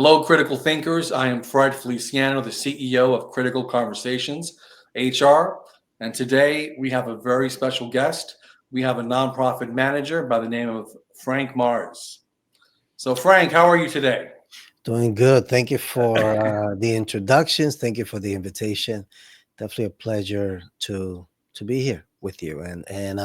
Hello, critical thinkers. I am Fred Feliciano, the CEO of Critical Conversations HR. And today we have a very special guest. We have a nonprofit manager by the name of Frank Mars. So, Frank, how are you today? Doing good. Thank you for the introductions. Thank you for the invitation. Definitely a pleasure to be here with you and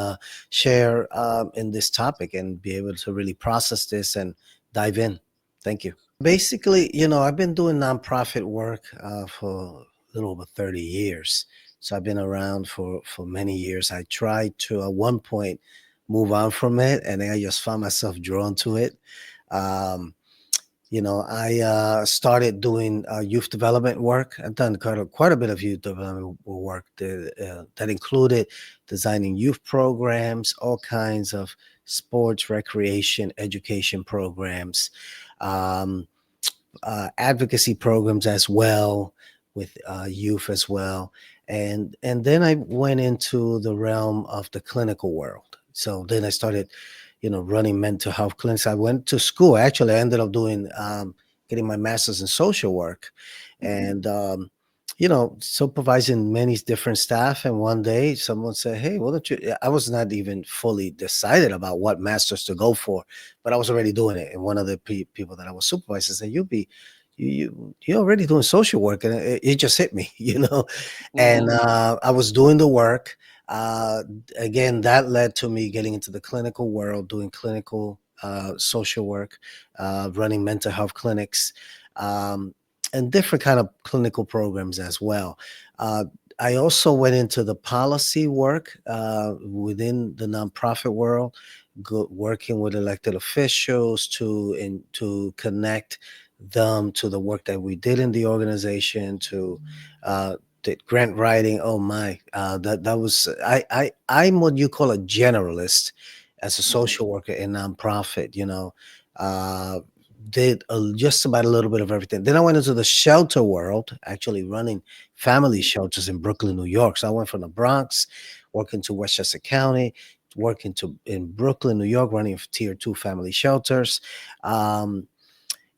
share in this topic and be able to really process this and dive in. Thank you. Basically, I've been doing nonprofit work for a little over 30 years. So I've been around for many years. I tried to at one point move on from it, and then I just found myself drawn to it. Um, I started doing youth development work. I've done quite a bit of youth development work that included designing youth programs, all kinds of sports, recreation, education programs, um, advocacy programs as well, with youth as well. And then I went into the realm of the clinical world. So then I started running mental health clinics. I went to school. Actually, I ended up doing getting my master's in social work, and supervising many different staff. And one day, someone said, "Hey, why don't you?" I was not even fully decided about what masters to go for, but I was already doing it. And one of the people that I was supervising said, You're already doing social work," and it just hit me, And Mhm. I was doing the work. Uh, Again, that led to me getting into the clinical world, doing clinical social work, running mental health clinics, um, and different kind of clinical programs as well. Uh, I also went into the policy work within the nonprofit world, working with elected officials to connect them to the work that we did in the organization, to did grant writing. Oh my, that was I'm what you call a generalist as a Mhm. social worker in nonprofit. Uh, did just about a little bit of everything. Then I went into the shelter world, actually running family shelters in Brooklyn, New York. So I went from the Bronx, working to Westchester County, working to in Brooklyn, New York, running tier 2 family shelters. Um,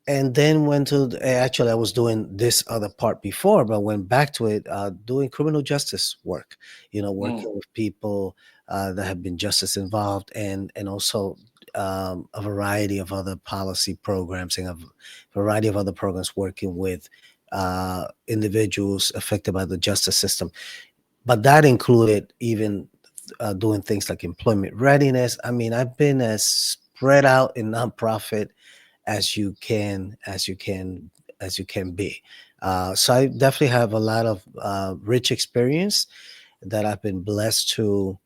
and then went to actually I was doing this other part before, but went back to it, doing criminal justice work, Mm. working with people that have been justice involved, and also a variety of other policy programs and a variety of other programs working with individuals affected by the justice system. But that included even doing things like employment readiness. I mean, I've been as spread out in nonprofit as you can be. So I definitely have a lot of rich experience that I've been blessed to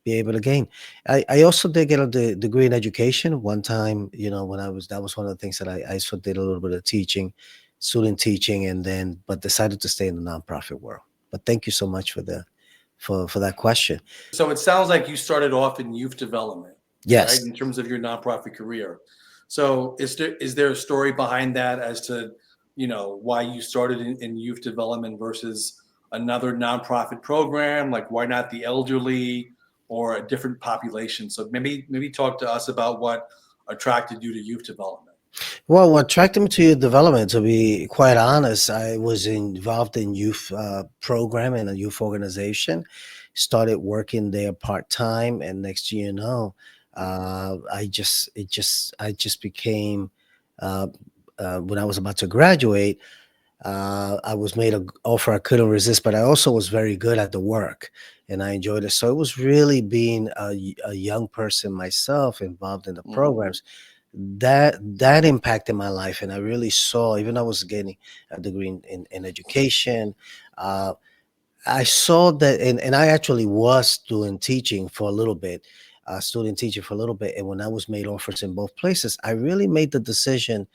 be able to gain. I also did get a degree in education one time. When that was one of the things that I also did a little bit of teaching, student teaching, and then but decided to stay in the nonprofit world. But thank you so much for that question. So it sounds like you started off in youth development, right? Yes. In terms of your nonprofit career. So is there a story behind that as to why you started in youth development versus another nonprofit program? Like why not the elderly or a different population? So maybe talk to us about what attracted you to youth development. Well, what attracted me to youth development, to be quite honest, I was involved in youth program and a youth organization. Started working there part time, and next year, I just became. Uh, when I was about to graduate, I was made an offer I couldn't resist, but I also was very good at the work, and I enjoyed it. So it was really being a young person myself involved in the Mhm. programs that impacted my life. And I really saw, even though I was getting a degree in education, uh, I saw that, and I actually was doing teaching for a little bit, student teaching for a little bit. And when I was made offers in both places, I really made the decision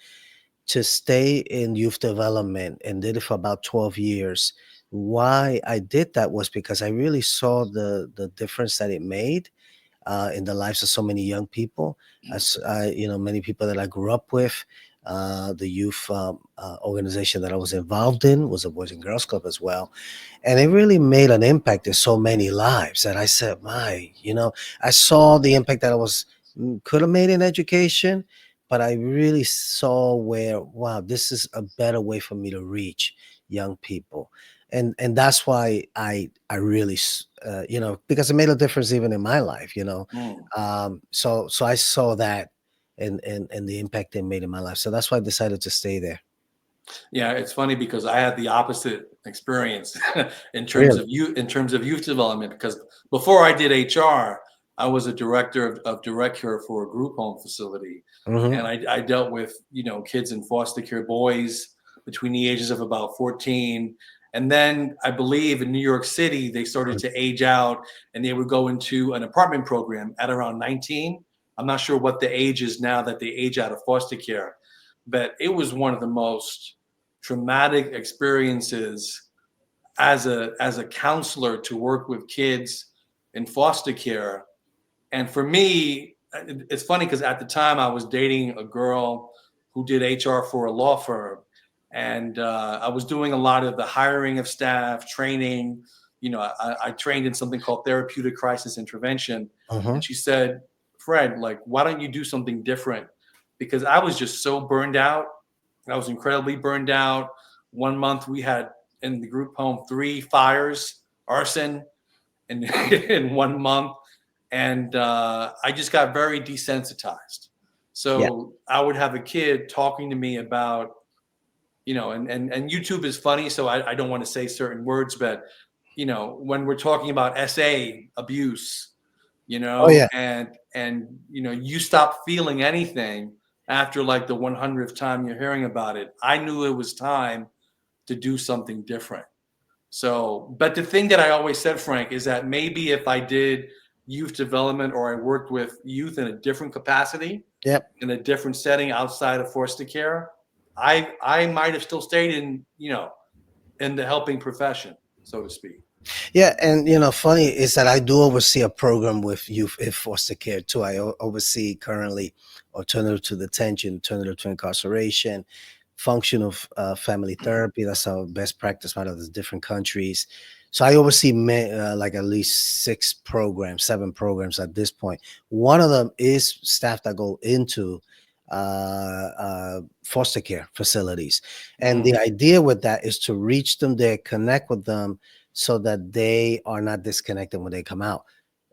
to stay in youth development and did it for about 12 years. Why I did that was because I really saw the difference that it made in the lives of so many young people. As many people that I grew up with, the youth organization that I was involved in was a Boys and Girls Club as well, and it really made an impact in so many lives that I said, "My," I saw the impact that I was could have made in education, but I really saw where, wow, this is a better way for me to reach young people. And that's why I really because it made a difference even in my life, Mm. so I saw that and the impact it made in my life. So that's why I decided to stay there. Yeah, it's funny because I had the opposite experience Really. in terms of youth development. Because before I did HR, I was a director of direct care for a group home facility, Hmm. and I dealt with kids in foster care, boys between the ages of about 14. And then I believe in New York City they started to age out, and they would go into an apartment program at around 19. I'm not sure what the age is now that they age out of foster care, but it was one of the most traumatic experiences as a counselor to work with kids in foster care. And for me, it's funny because at the time I was dating a girl who did HR for a law firm, and I was doing a lot of the hiring of staff, training. I trained in something called therapeutic crisis intervention, Hmm. and she said, "Fred, like, why don't you do something different?" Because I was just so burned out. I was incredibly burned out. One month we had in the group home 3 fires, arson, in in 1 month, and I just got very desensitized. Yeah. So I would have a kid talking to me about, and YouTube is funny, so I don't want to say certain words, but when we're talking about SA abuse, Oh yeah. you stop feeling anything after like the 100th time you're hearing about it. I knew it was time to do something different. So, but the thing that I always said, Frank, is that maybe if I did youth development or I worked with youth in a different capacity, Yep. in a different setting outside of foster care, I might have still stayed in the helping profession, so to speak. Yeah, and funny is that I do oversee a program with youth in foster care too. I oversee currently alternative to detention, alternative to incarceration, functional family therapy. That's our best practice out of the different countries. So I oversee like at least 6 programs, 7 programs at this point. One of them is staff that go into foster care facilities, and the Mm, idea with that is to reach them there, connect with them, so that they are not disconnected when they come out.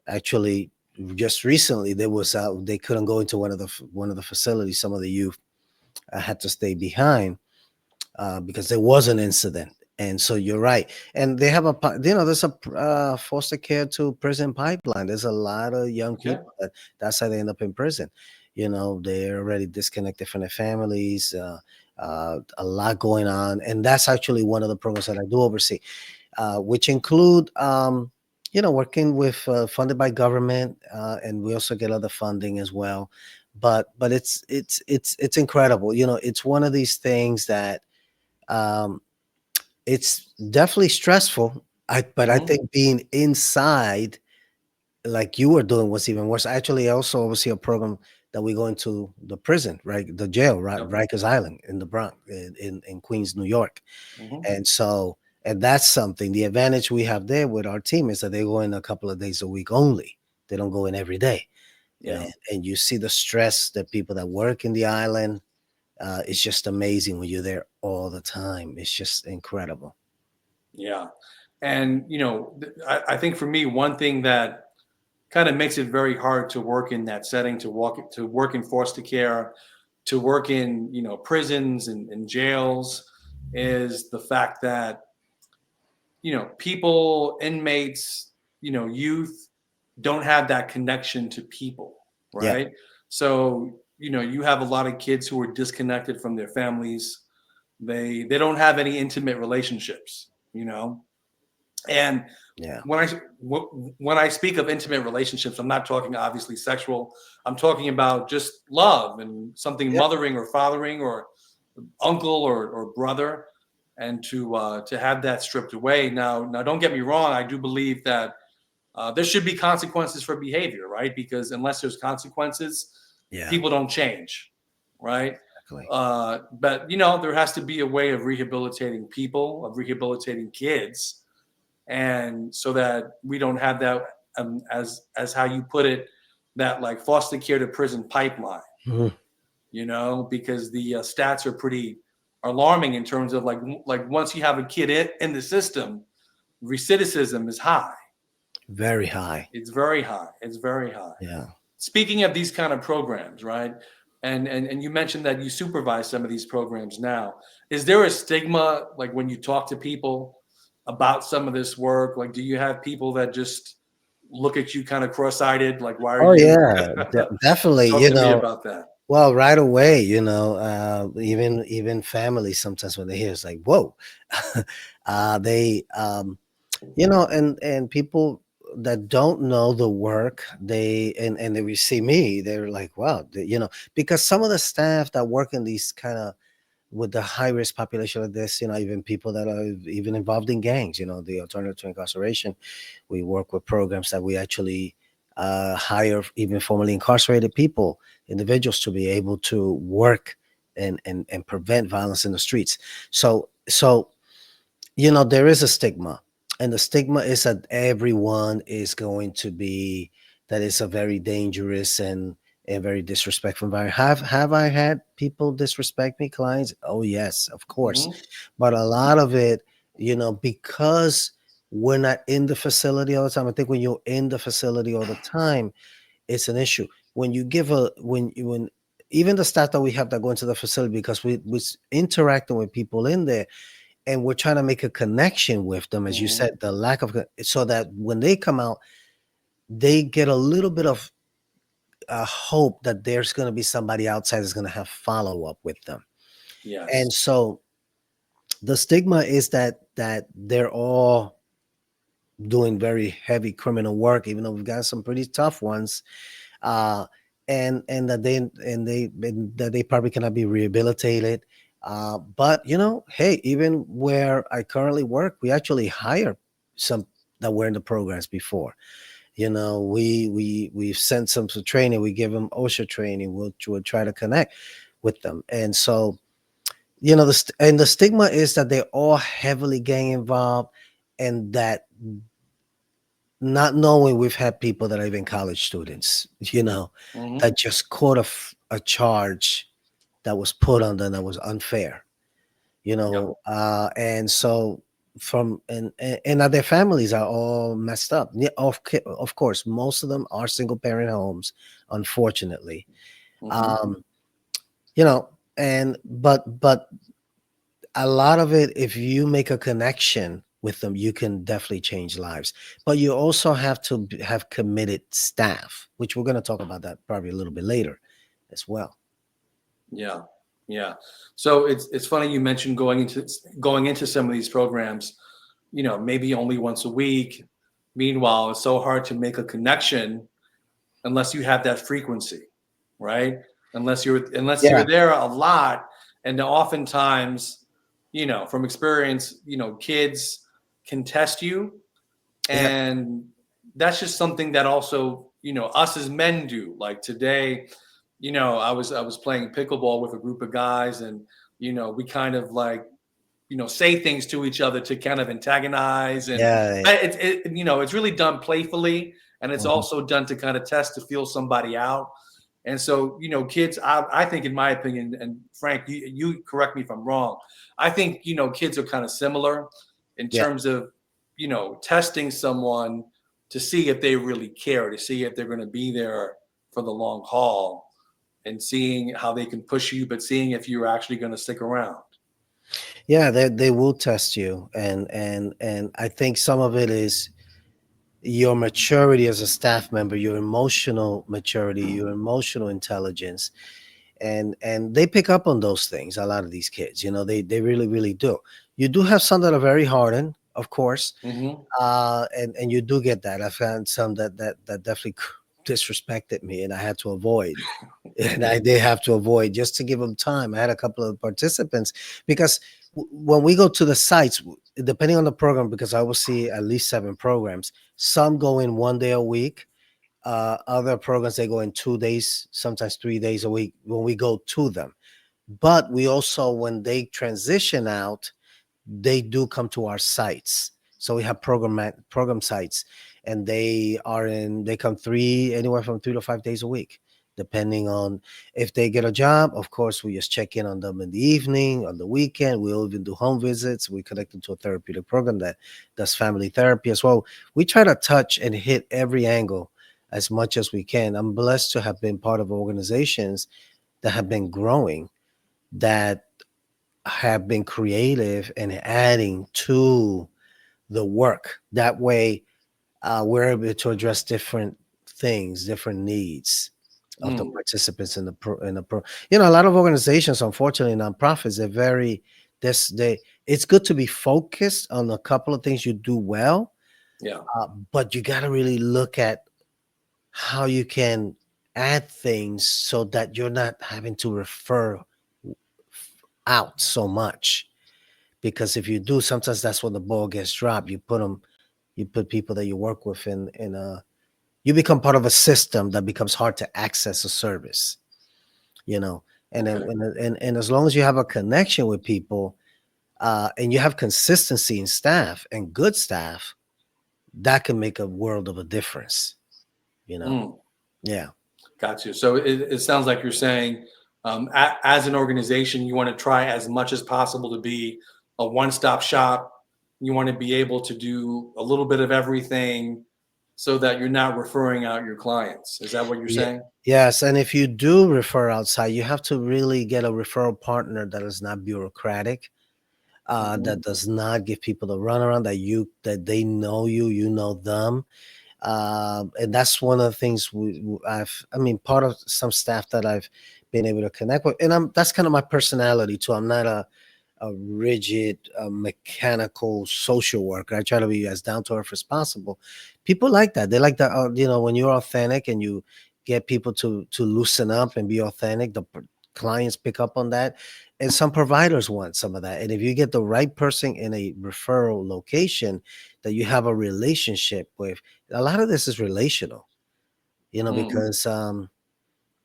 Actually, just recently there was they couldn't go into one of the facilities. Some of the youth had to stay behind because there was an incident. And so you're right. And they have there's a foster care to prison pipeline. There's a lot of young okay. people that's how they end up in prison. They're already disconnected from their families. A lot going on, and that's actually one of the programs that I do oversee, which include working with funded by government, and we also get other funding as well. But it's incredible. It's one of these things that um, it's definitely stressful. But I Hmm. think being inside, like you were doing, was even worse. Actually, I also oversee a program that we go into the prison, right, the jail, right, Yep. Rikers Island in the Bronx, in Queens, New York. Hmm. And that's something. The advantage we have there with our team is that they go in a couple of days a week only. They don't go in every day. Yeah. And you see the stress that people that work in the island. It's just amazing when you're there all the time. It's just incredible. Yeah. And I think for me, one thing that kind of makes it very hard to work in that setting, to work in foster care, to work in prisons and jails, is the fact that people, inmates, youth don't have that connection to people, Yeah, right? So you have a lot of kids who are disconnected from their families. They don't have any intimate relationships, and yeah, when I speak of intimate relationships, I'm not talking obviously sexual. I'm talking about just love and something yeah, mothering or fathering or uncle or brother, and to have that stripped away. Now, don't get me wrong. I do believe that there should be consequences for behavior, right? Because unless there's consequences, yeah. people don't change, right? Exactly. But there has to be a way of rehabilitating people, of rehabilitating kids, and so that we don't have that, as how you put it, that like foster care to prison pipeline. Mhm. because the stats are pretty alarming in terms of like once you have a kid in the system, recidivism is high. Very high. It's very high. It's very high. Yeah. Speaking of these kind of programs, right? And you mentioned that you supervise some of these programs now. Is there a stigma, like when you talk to people about some of this work? Like, do you have people that just look at you kind of cross-eyed, like, why are Oh you yeah, definitely. talk to me about that? Well, right away, even family sometimes when they hear it's like, whoa, they, and people that don't know the work, and they see me, they're like, wow, because some of the staff that work in these kind of with the high risk population of this, even people that are even involved in gangs, the alternative to incarceration, we work with programs that we actually hire even formerly incarcerated people, individuals, to be able to work and prevent violence in the streets. So there is a stigma, and the stigma is that everyone is going to be, that is a very dangerous and very disrespectful environment. Have I had people disrespect me, clients? Oh yes, of course. Hmm. But a lot of it, because we're not in the facility all the time. I think when you're in the facility all the time, it's an issue. When you give a when even the staff that we have that go into the facility, because we interacting with people in there, and we're trying to make a connection with them, as you Hmm. said, the lack of, so that when they come out, they get a little bit of hope that there's going to be somebody outside that's going to have follow up with them. And Yes. so the stigma is that they're all doing very heavy criminal work, even though we've got some pretty tough ones, uh, and that they probably cannot be rehabilitated. But hey, even where I currently work, we actually hire some that were in the programs before. We've sent some to training. We give them OSHA training. We'll try to connect with them, and so the stigma is that they're all heavily gang involved, and that, not knowing, we've had people that are even college students, Hmm. that just caught a charge that was put on them that was unfair, Yep. and so and that their families are all messed up. Yeah, of course, most of them are single parent homes, unfortunately. Hmm. um you know and but a lot of it, if you make a connection with them, you can definitely change lives. But you also have to have committed staff, which we're going to talk about that probably a little bit later as well. Yeah. Yeah. So it's funny you mentioned going into some of these programs, maybe only once a week. Meanwhile, it's so hard to make a connection unless you have that frequency, right? Unless you're Yeah, there a lot, and oftentimes, from experience, kids can test you, yeah, and that's just something that also us as men do. Like today, I was playing pickleball with a group of guys, and we kind of like say things to each other to kind of antagonize, and yeah. it's really done playfully, and it's Mhm. also done to kind of test to feel somebody out. And so kids, I think, in my opinion, and Frank, you correct me if I'm wrong, I think kids are kind of similar in Yeah, terms of testing someone to see if they really care, to see if they're going to be there for the long haul, and seeing how they can push you, but seeing if you're actually going to stick around. yeah, they will test you, and I think some of it is your maturity as a staff member, your emotional maturity, your emotional intelligence, and they pick up on those things. A lot of these kids, they really really do. You do have some that are very hardened, of course, Hmm. and you do get that. I found some that definitely disrespected me, and I had to avoid. And I did have to avoid, just to give them time. I had a couple of participants, because when we go to the sites, depending on the program, because I will see at least 7 programs. Some go in one day a week. Other programs, they go in 2 days, sometimes 3 days a week when we go to them. But we also, when they transition out, they do come to our sites. So we have program sites, and they come anywhere from 3 to 5 days a week. depending on if they get a job. Of course, we just check in on them in the evening, on the weekend. We'll even do home visits. We connect them to a therapeutic program that does family therapy as well. We try to touch and hit every angle as much as we can. I'm blessed to have been part of organizations that have been growing, that have been creative and adding to the work. That way, we're able to address different things, different needs of the Mm, participants in the pro. You know, a lot of organizations, unfortunately, nonprofits, they're very this they. It's good to be focused on a couple of things you do well, yeah. but you got to really look at how you can add things so that you're not having to refer out so much. Because if you do, sometimes that's when the ball gets dropped. You put people that you work with in a you become part of a system that becomes hard to access a service, you know. And then Okay. and as long as you have a connection with people, and you have consistency in staff and good staff, that can make a world of a difference, you know. Mm. Yeah. Got you. So it sounds like you're saying, as an organization, you want to try as much as possible to be a one-stop shop. You want to be able to do a little bit of everything so that you're not referring out your clients. Is that what you're Yeah. saying? Yes, and if you do refer outside, you have to really get a referral partner that is not bureaucratic, Hmm. that does not give people the runaround, that they know you, you know them. And that's one of the things I mean, part of some staff that I've been able to connect with, and that's kind of my personality too. I'm not a rigid, mechanical social worker. I try to be as down to earth as possible. People like that. They like that. You know, when you're authentic and you get people to loosen up and be authentic, clients pick up on that, and some providers want some of that. And if you get the right person in a referral location that you have a relationship with, a lot of this is relational. You know, Mm, because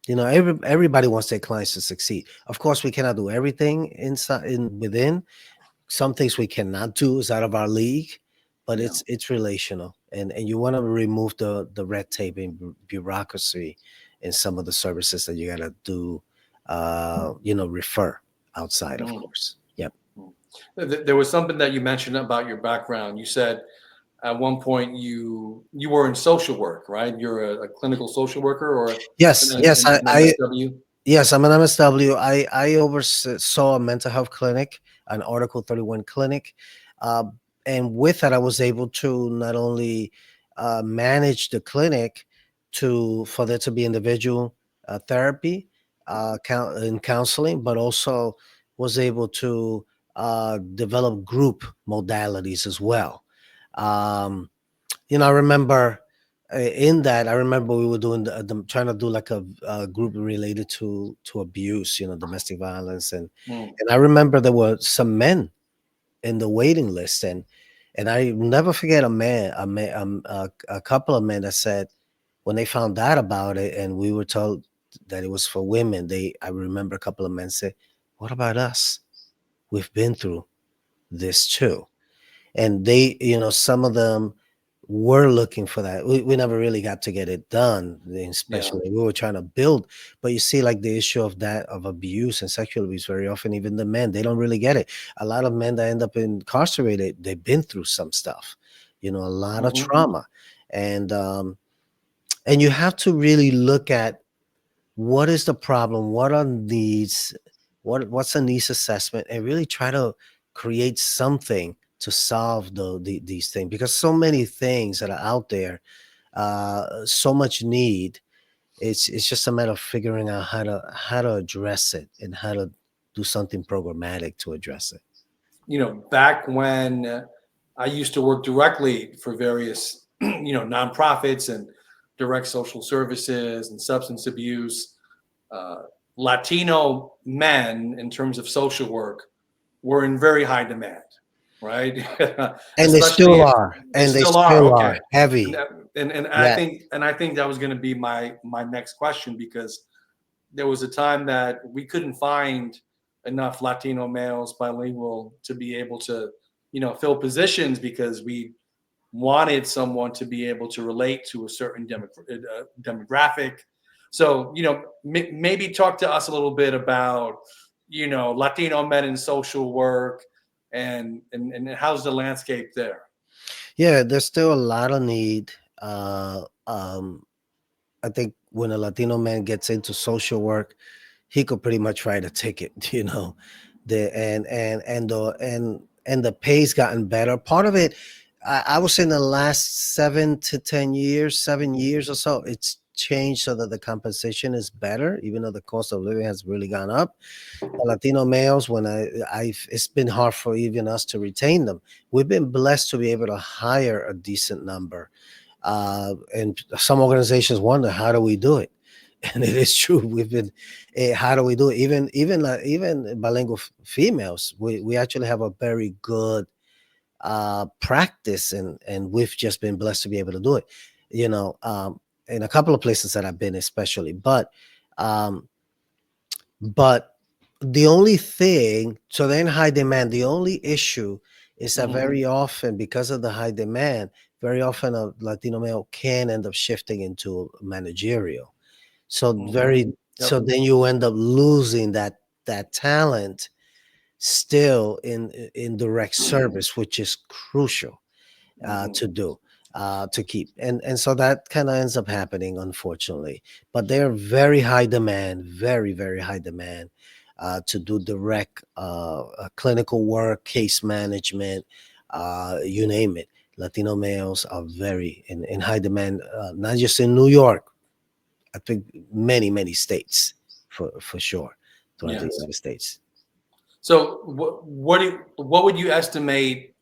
you know, everybody wants their clients to succeed. Of course, we cannot do everything inside in within. Some things we cannot do is out of our league, but yeah. it's relational, and you want to remove the red tape and bureaucracy in some of the services that you got to do. You know, refer outside, of Mhm. course. Yep. Mm. There was something that you mentioned about your background. You said at one point you were in social work, right? You're a clinical social worker or Yes. Yes. an MSW. Yes, I'm an MSW. I oversaw a mental health clinic, an Article 31 clinic, uh, and with that, I was able to not only manage the clinic to for there to be individual therapy, and counseling, but also was able to develop group modalities as well. Um, you know, I remember in that, I remember we were doing trying to do like a group related to abuse, you know, domestic violence, Mm, and I remember there were some men in the waiting list, and I never forget a couple of men that said when they found out about it, and we were told that it was for women. I remember a couple of men say, "What about us? We've been through this too." And they, you know, some of them were looking for that. We never really got to get it done, yeah. especially we were trying to build. But you see, like the issue of that of abuse and sexual abuse, very often, even the men, they don't really get it. A lot of men that end up incarcerated, they've been through some stuff, you know, a lot of Hmm. trauma. And um and you have to really look at what is the problem, what are needs, what's a needs assessment, and really try to create something to solve these things, because so many things that are out there, so much need. It's just a matter of figuring out how to address it and how to do something programmatic to address it. Back when I used to work directly for various, nonprofits and direct social services and substance abuse, uh, Latino men in terms of social work were in very high demand, right? And they Especially still if are, they and they still are. still Okay. are And heavy. that, and Yeah. I think that was going to be my next question, because there was a time that we couldn't find enough Latino males bilingual to be able to, fill positions, because we wanted someone to be able to relate to a certain demographic. So, maybe talk to us a little bit about, Latino men in social work, and how's the landscape there? Yeah, there's still a lot of need. I think when a Latino man gets into social work, he could pretty much write a ticket, The and the pay's gotten better. Part of it, I would say in the last 7 to 10 years, 7 years or so, it's changed so that the compensation is better, even though the cost of living has really gone up. Latino males, when it's been hard for even us to retain them. We've been blessed to be able to hire a decent number, and some organizations wonder how do we do it, and it is true. We've been, how do we do it? Even bilingual females, we actually have a very good practice, and we've just been blessed to be able to do it. In a couple of places that I've been, especially, um, but the only thing, so they're in high demand. The only issue is that Mhm. very often, because of the high demand, very often a Latino male can end up shifting into managerial. So Mhm. very, so Yep. then you end up losing that talent still in direct service, which is crucial Mhm. to do, to keep, and so that kind of ends up happening, unfortunately. But they're very high demand, very very high demand, to do direct clinical work, case management, you name it. Latino males are very in high demand, not just in New York. I think many states, for sure, throughout the Yes. United States. So what would you estimate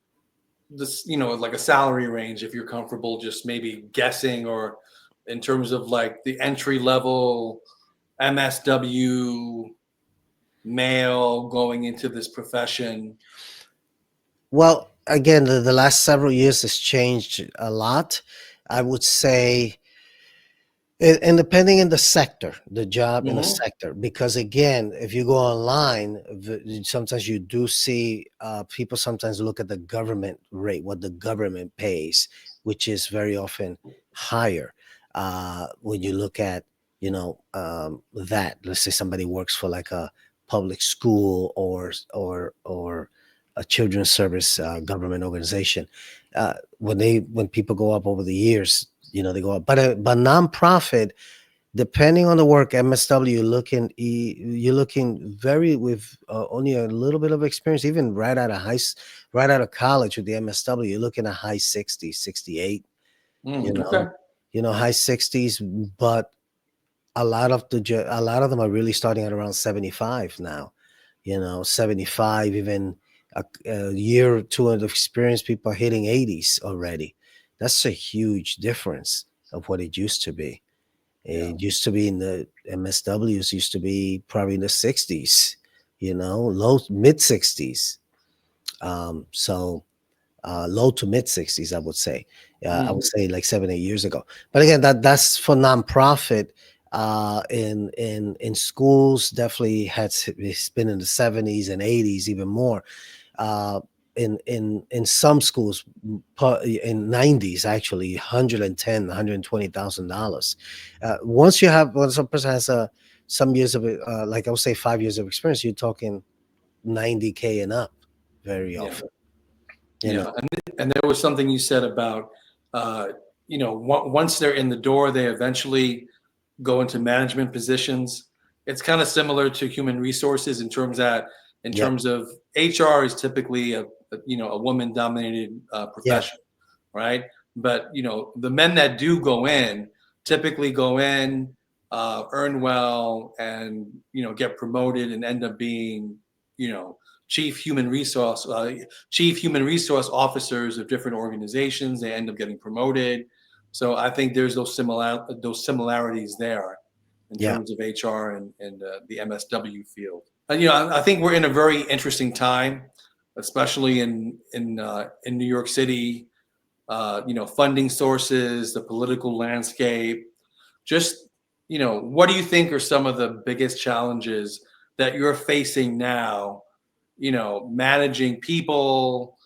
this, like a salary range, if you're comfortable just maybe guessing, or in terms of like the entry level MSW male going into this profession? Well, again, the last several years has changed a lot. I would say, and depending in the sector, the job in a Hmm. sector, because again, if you go online, sometimes you do see people sometimes look at the government rate, what the government pays, which is very often higher. When you look at, that, let's say somebody works for like a public school, or a children's service government organization. When people go up over the years, they go up. But nonprofit, depending on the work, MSW, you're looking very with only a little bit of experience, even right out of college with the MSW, you're looking at high 60s, 68, you Mm, know, okay. high 60s. But a lot of them are really starting at around 75 now, 75, even a year or two of experience, people are hitting 80s already. That's a huge difference of what it used to be. Yeah. It used to be in the MSWs, used to be probably in the 60s, low mid 60s. So low to mid 60s, I would say. I would Hmm. say like 7 8 years ago. But again, that's for nonprofit. In schools, definitely it's been in the 70s and 80s, even more. Uh, in some schools, in 90s, actually 110, $120,000. Once a person has some years of like I would say 5 years of experience, you're talking 90K and up very Yeah. often. You know, Yeah. And there was something you said about, once they're in the door, they eventually go into management positions. It's kind of similar to human resources in yep, terms of HR is typically a woman dominated yeah, profession, right? But the men that do go in typically go in, earn well, and get promoted and end up being you know chief human resource chief human resource officers of different organizations. They end up getting promoted. So I think there's those similarities there in yeah, terms of HR and the MSW field. And, I think we're in a very interesting time, especially in New York City. Funding sources, the political landscape. Just what do you think are some of the biggest challenges that you're facing now? Managing people,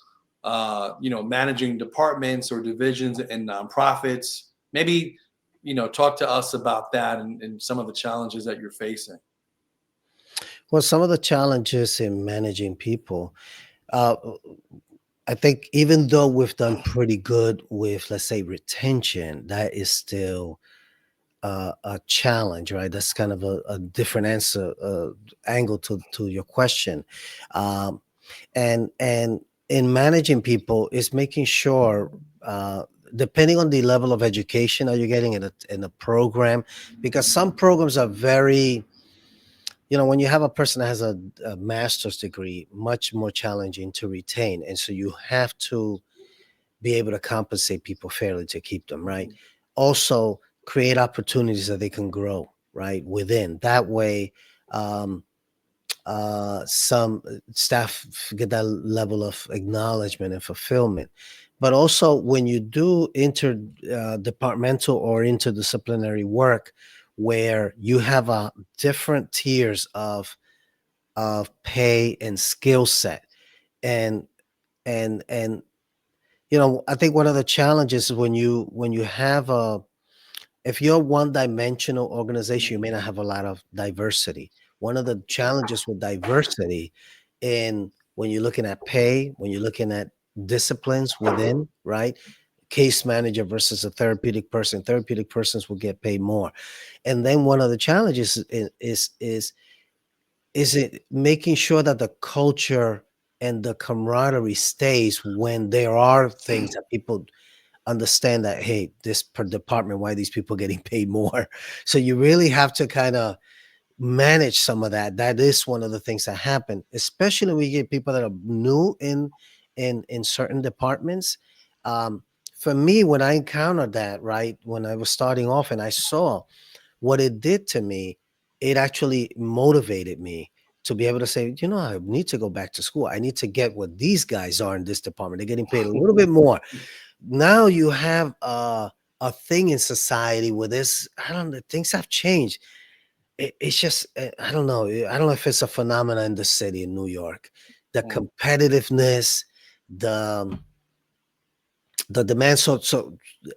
managing departments or divisions in nonprofits. Maybe talk to us about that and some of the challenges that you're facing. Well, some of the challenges in managing people, uh, I think even though we've done pretty good with, let's say, retention, that is still a challenge, right? That's kind of a different answer, angle to your question. Um, and in managing people is making sure, depending on the level of education that you're getting in a program, because some programs are very, when you have a person that has a master's degree, much more challenging to retain, and so you have to be able to compensate people fairly to keep them, right? Also create opportunities that they can grow, right, within that way. um, some staff get that level of acknowledgement and fulfillment. But also, when you do departmental or interdisciplinary work, where you have a different tiers of pay and skill set, and and I think one of the challenges is when you have a if you're a one-dimensional organization, you may not have a lot of diversity. One of the challenges with diversity in when you're looking at pay, when you're looking at disciplines within, right? Case manager versus a therapeutic person. Therapeutic persons will get paid more. And then one of the challenges is it making sure that the culture and the camaraderie stays when there are things that people understand that, hey, this per department, why these people getting paid more. So you really have to kind of manage some of that. That is one of the things that happen, especially when you get people that are new in certain departments. um for me, when I encountered that, right, when I was starting off and I saw what it did to me, it actually motivated me to be able to say, I need to go back to school. I need to get what these guys are in this department. They're getting paid a little bit more. Now you have a thing in society where this, I don't know, things have changed. It's just, I don't know. I don't know if it's a phenomenon in the city in New York, the Mm. competitiveness, the the demand.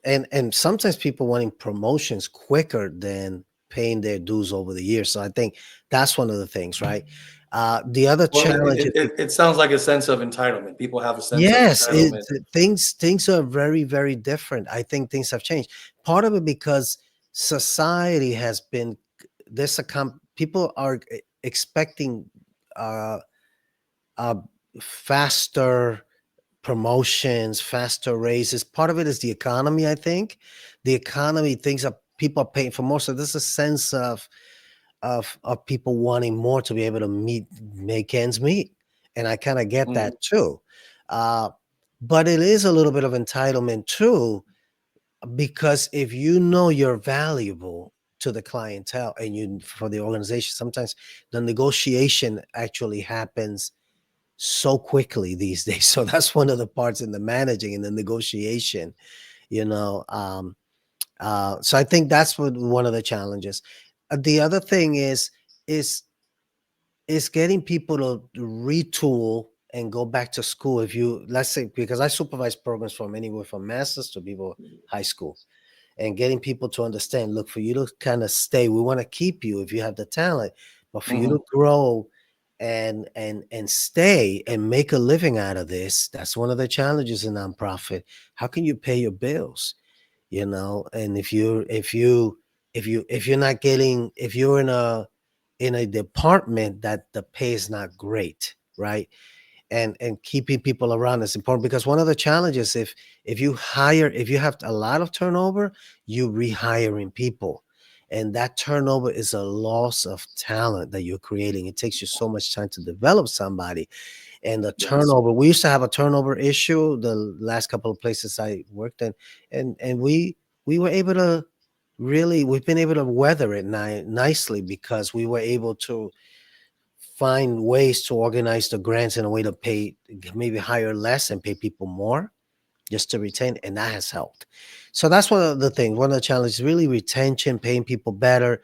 And sometimes people wanting promotions quicker than paying their dues over the years. So I think that's one of the things, right? The other Well, challenge is, it sounds like a sense of entitlement. People have a sense of yes, entitlement. things are very, very different. I think things have changed. Part of it because society has been there's a people are expecting uh, uh, faster promotions, faster raises. Part of it is the economy. I think the economy, things are people are paying for more. So there's a sense of people wanting more to be able to make ends meet, and I kind of get Mhm. that too. uh but it is a little bit of entitlement too, because if you know you're valuable to the clientele and you for the organization, sometimes the negotiation actually happens so quickly these days. So that's one of the parts in the managing and the negotiation, you know um so I think that's one of the challenges. The other thing is is getting people to retool and go back to school. If you, let's say, because I supervise programs from anywhere from masters to people high school, and getting people to understand, look, for you to kind of stay, we want to keep you if you have the talent, but for you Mhm. to grow and stay and make a living out of this, that's one of the challenges in nonprofit. How can you pay your bills? And if you're not getting, if you're in a department that the pay is not great, right? And keeping people around is important, because one of the challenges, if you have a lot of turnover, you rehiring people, and that turnover is a loss of talent that you're creating. It takes you so much time to develop somebody, and the Yes. turnover, we used to have a turnover issue the last couple of places I worked in, and we were able to really, we've been able to weather it nicely, because we were able to find ways to organize the grants in a way to pay, maybe hire less and pay people more just to retain, and that has helped. So that's one of the things, one of the challenges, really retention, paying people better,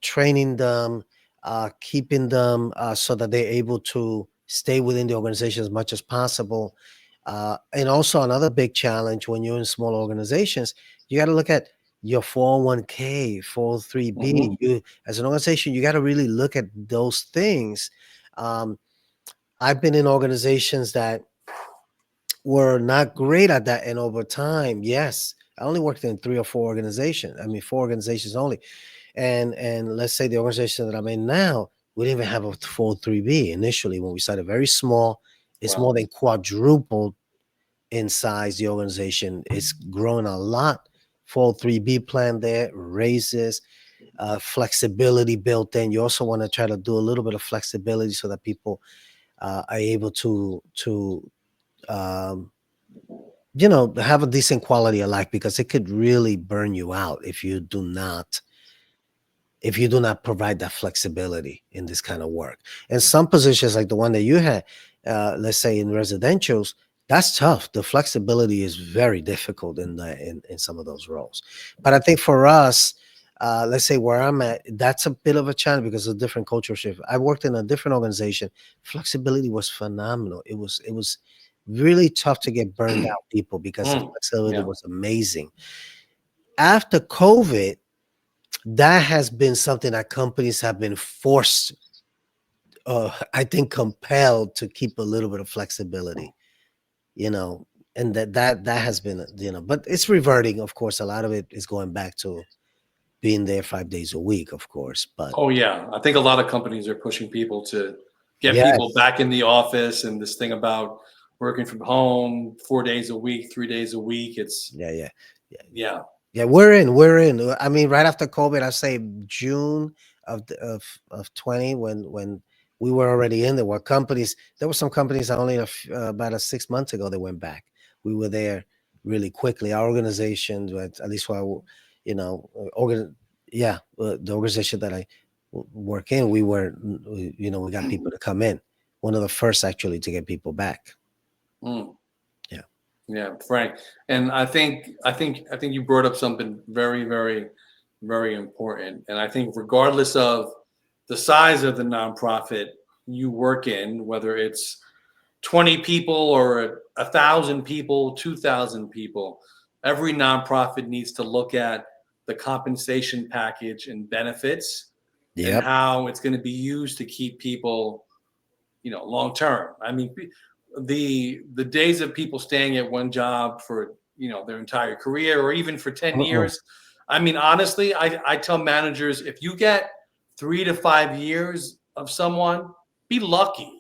training them, keeping them so that they're able to stay within the organization as much as possible. And also another big challenge when you're in small organizations, you got to look at your 401k, 403b. Hmm. You, as an organization, you got to really look at those things. Um, I've been in organizations that were not great at that, and over time, yes, I only worked in 3 or 4 organizations. I mean, 4 organizations only. And let's say the organization that I'm in now, we didn't even have a 403b initially when we started. Very small. It's more Wow. than quadrupled in size. The organization is growing a lot. 403b plan there, raises, flexibility built in. You also want to try to do a little bit of flexibility so that people are able to um, have a decent quality of life, because it could really burn you out if you do not provide that flexibility in this kind of work. And some positions like the one that you had, let's say in residentials, that's tough. The flexibility is very difficult in some of those roles. But I think for us, let's say where I'm at, that's a bit of a challenge because of different cultural shift. I worked in a different organization. Flexibility was phenomenal. It was really tough to get burned out people because the Mm. flexibility Yeah. was amazing. After COVID, that has been something that companies have been forced, I think compelled to keep a little bit of flexibility, you know, and that has been, but it's reverting. Of course, a lot of it is going back to being there 5 days a week, of course. But Oh yeah, I think a lot of companies are pushing people to get people yes, back in the office, and this thing about working from home 4 days a week, 3 days a week. It's yeah, yeah, yeah, yeah. yeah. We're in. I mean, right after COVID, I say June of 20, when we were already in there. Were companies? There were some companies that only about 6 months ago they went back. We were there really quickly. Our organization, but at least while yeah, the organization that I work in, we got people to come in. One of the first actually to get people back. Mm. Yeah. Yeah, Frank. And I think you brought up something very, very, very important. And I think regardless of the size of the nonprofit you work in, whether it's 20 people or 1,000 people, 2,000 people, every nonprofit needs to look at the compensation package and benefits and Yep. how it's going to be used to keep people, long term. I mean, the days of people staying at one job for their entire career or even for 10 Mm-mm. years. I mean, honestly, I tell managers, if you get 3 to 5 years of someone, be lucky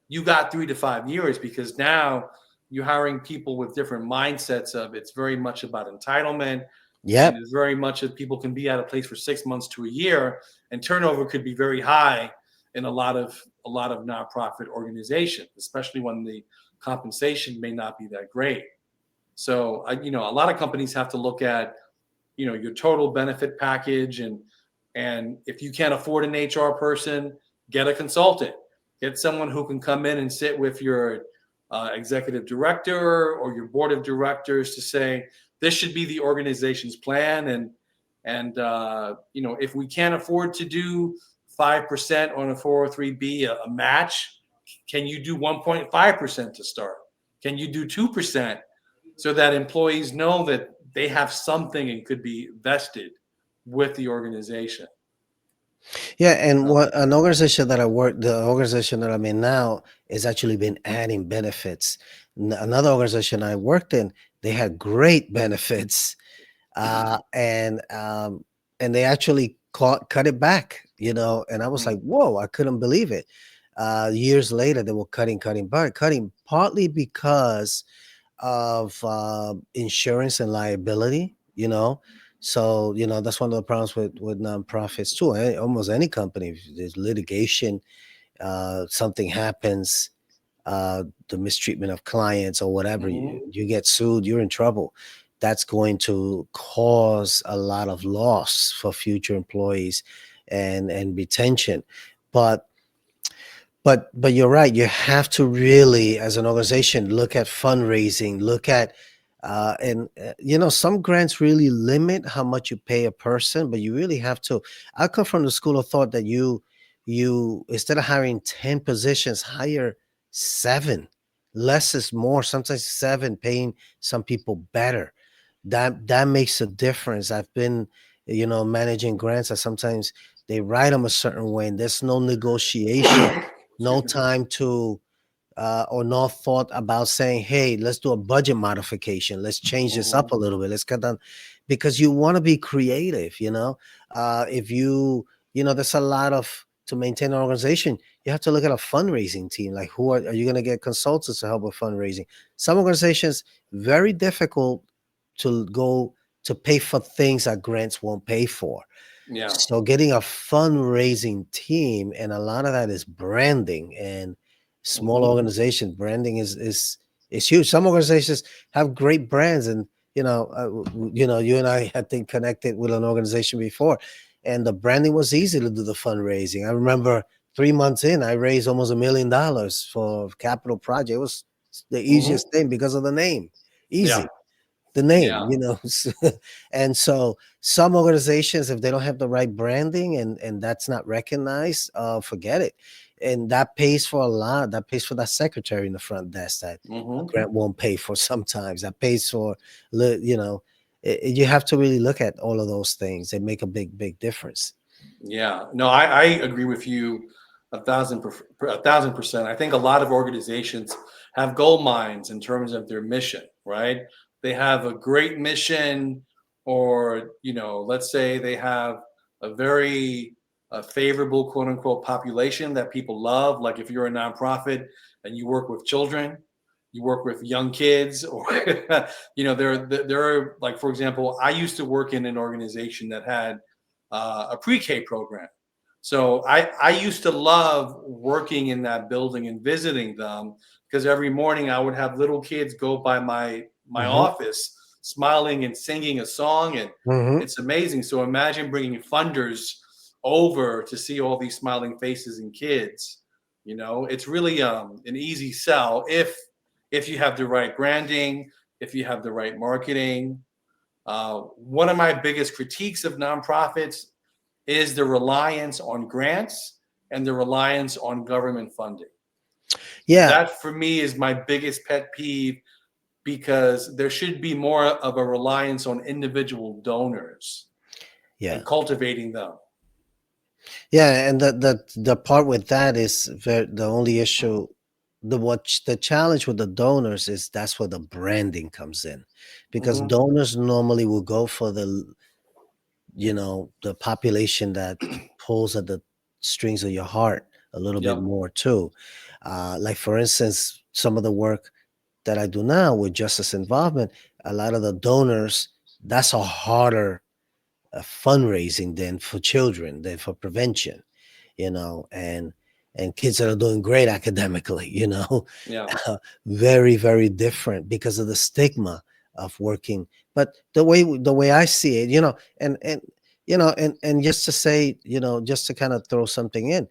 you got 3 to 5 years, because now you're hiring people with different mindsets of it's very much about entitlement, and Yep. it's very much that people can be at a place for 6 months to a year, and turnover could be very high in a lot of nonprofit organizations, especially when the compensation may not be that great. So a lot of companies have to look at your total benefit package, and if you can't afford an HR person, get a consultant, get someone who can come in and sit with your executive director or your board of directors to say this should be the organization's plan, and if we can't afford to do 5% on a 403b, a match, can you do 1.5% to start? Can you do 2%, so that employees know that they have something and could be vested with the organization? Yeah, and So, what an organization that I work, the organization that I'm in now, is actually been adding benefits. Another organization I worked in, they had great benefits, uh, and um, and they actually cut it back. And I was like, mm, whoa, I couldn't believe it. Years later, they were cutting partly because of insurance and liability. So that's one of the problems with nonprofits too. Almost any company, if there's litigation, something happens, the mistreatment of clients or whatever, you, mhm. you get sued, you're in trouble. That's going to cause a lot of loss for future employees and retention. But but you're right. You have to really, as an organization, look at fundraising, look at and some grants really limit how much you pay a person, but you really have to. I come from the school of thought that you instead of hiring 10 positions, hire 7. less is more. Sometimes seven paying some people better. That makes a difference. I've been, managing grants, and sometimes they write them a certain way, and there's no negotiation, no Excuse me. time to or no thought about saying, hey, let's do a budget modification. Let's change this up Hmm. a little bit. Let's cut down, because you want to be creative, if there's a lot of, to maintain an organization, you have to look at a fundraising team. Like, who are you going to get consultants to help with fundraising? Some organizations, very difficult to go to pay for things that grants won't pay for. Yeah. So getting a fundraising team, and a lot of that is branding, and small Hmm. organizations, branding is huge. Some organizations have great brands, and you and I had been connected with an organization before, and the branding was easy to do the fundraising. I remember 3 months in, I raised almost $1 million for a capital project. It was the Hmm. easiest thing because of the name, Yeah. easy, the name, Yeah. and so some organizations, if they don't have the right branding, and that's not recognized, forget it. And that pays for a lot. That pays for that secretary in the front desk that a Hmm. grant won't pay for. Sometimes that pays for, you have to really look at all of those things. They make a big difference. Yeah, no, I agree with you 1,000%. I think a lot of organizations have gold mines in terms of their mission, right? They have a great mission, or let's say they have a very favorable quote unquote population that people love. Like if you're a nonprofit and you work with children, you work with young kids, or there are, like, for example, I used to work in an organization that had a pre-K program. So I used to love working in that building and visiting them, because every morning I would have little kids go by my Hmm. office smiling and singing a song, and Hmm. it's amazing. So imagine bringing funders over to see all these smiling faces and kids. It's really an easy sell if you have the right branding, if you have the right marketing. One of my biggest critiques of nonprofits is the reliance on grants and the reliance on government funding. Yeah, That for me is my biggest pet peeve, because there should be more of a reliance on individual donors yeah. and cultivating them. Yeah, and the part with that is the only issue. The challenge with the donors is that's where the branding comes in, because Hmm. donors normally will go for the population that pulls at the strings of your heart a little bit Yep. more too. Like, for instance, some of the work that I do now with justice involvement, a lot of the donors, that's a harder fundraising than for children, than for prevention, and kids that are doing great academically, Yeah. very different because of the stigma of working. But the way I see it, and just to say, just to kind of throw something in,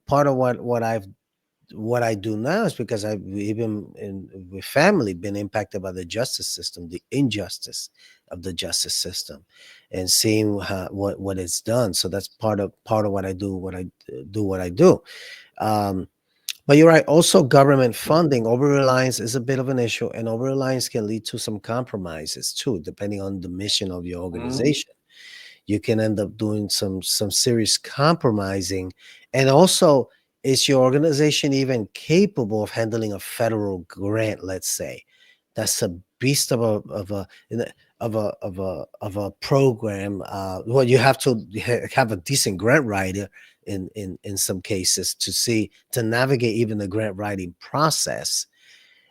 part of what I do now is because I've even with family been impacted by the justice system, the injustice of the justice system, and seeing what it's done. So that's part of what I do. What I do. Um, but you're right. Also, government funding over reliance is a bit of an issue, and over reliance can lead to some compromises too, depending on the mission of your Hmm. organization. You can end up doing some serious compromising. And also, is your organization even capable of handling a federal grant? Let's say that's a beast of a program. Well, you have to have a decent grant writer in some cases to navigate even the grant writing process.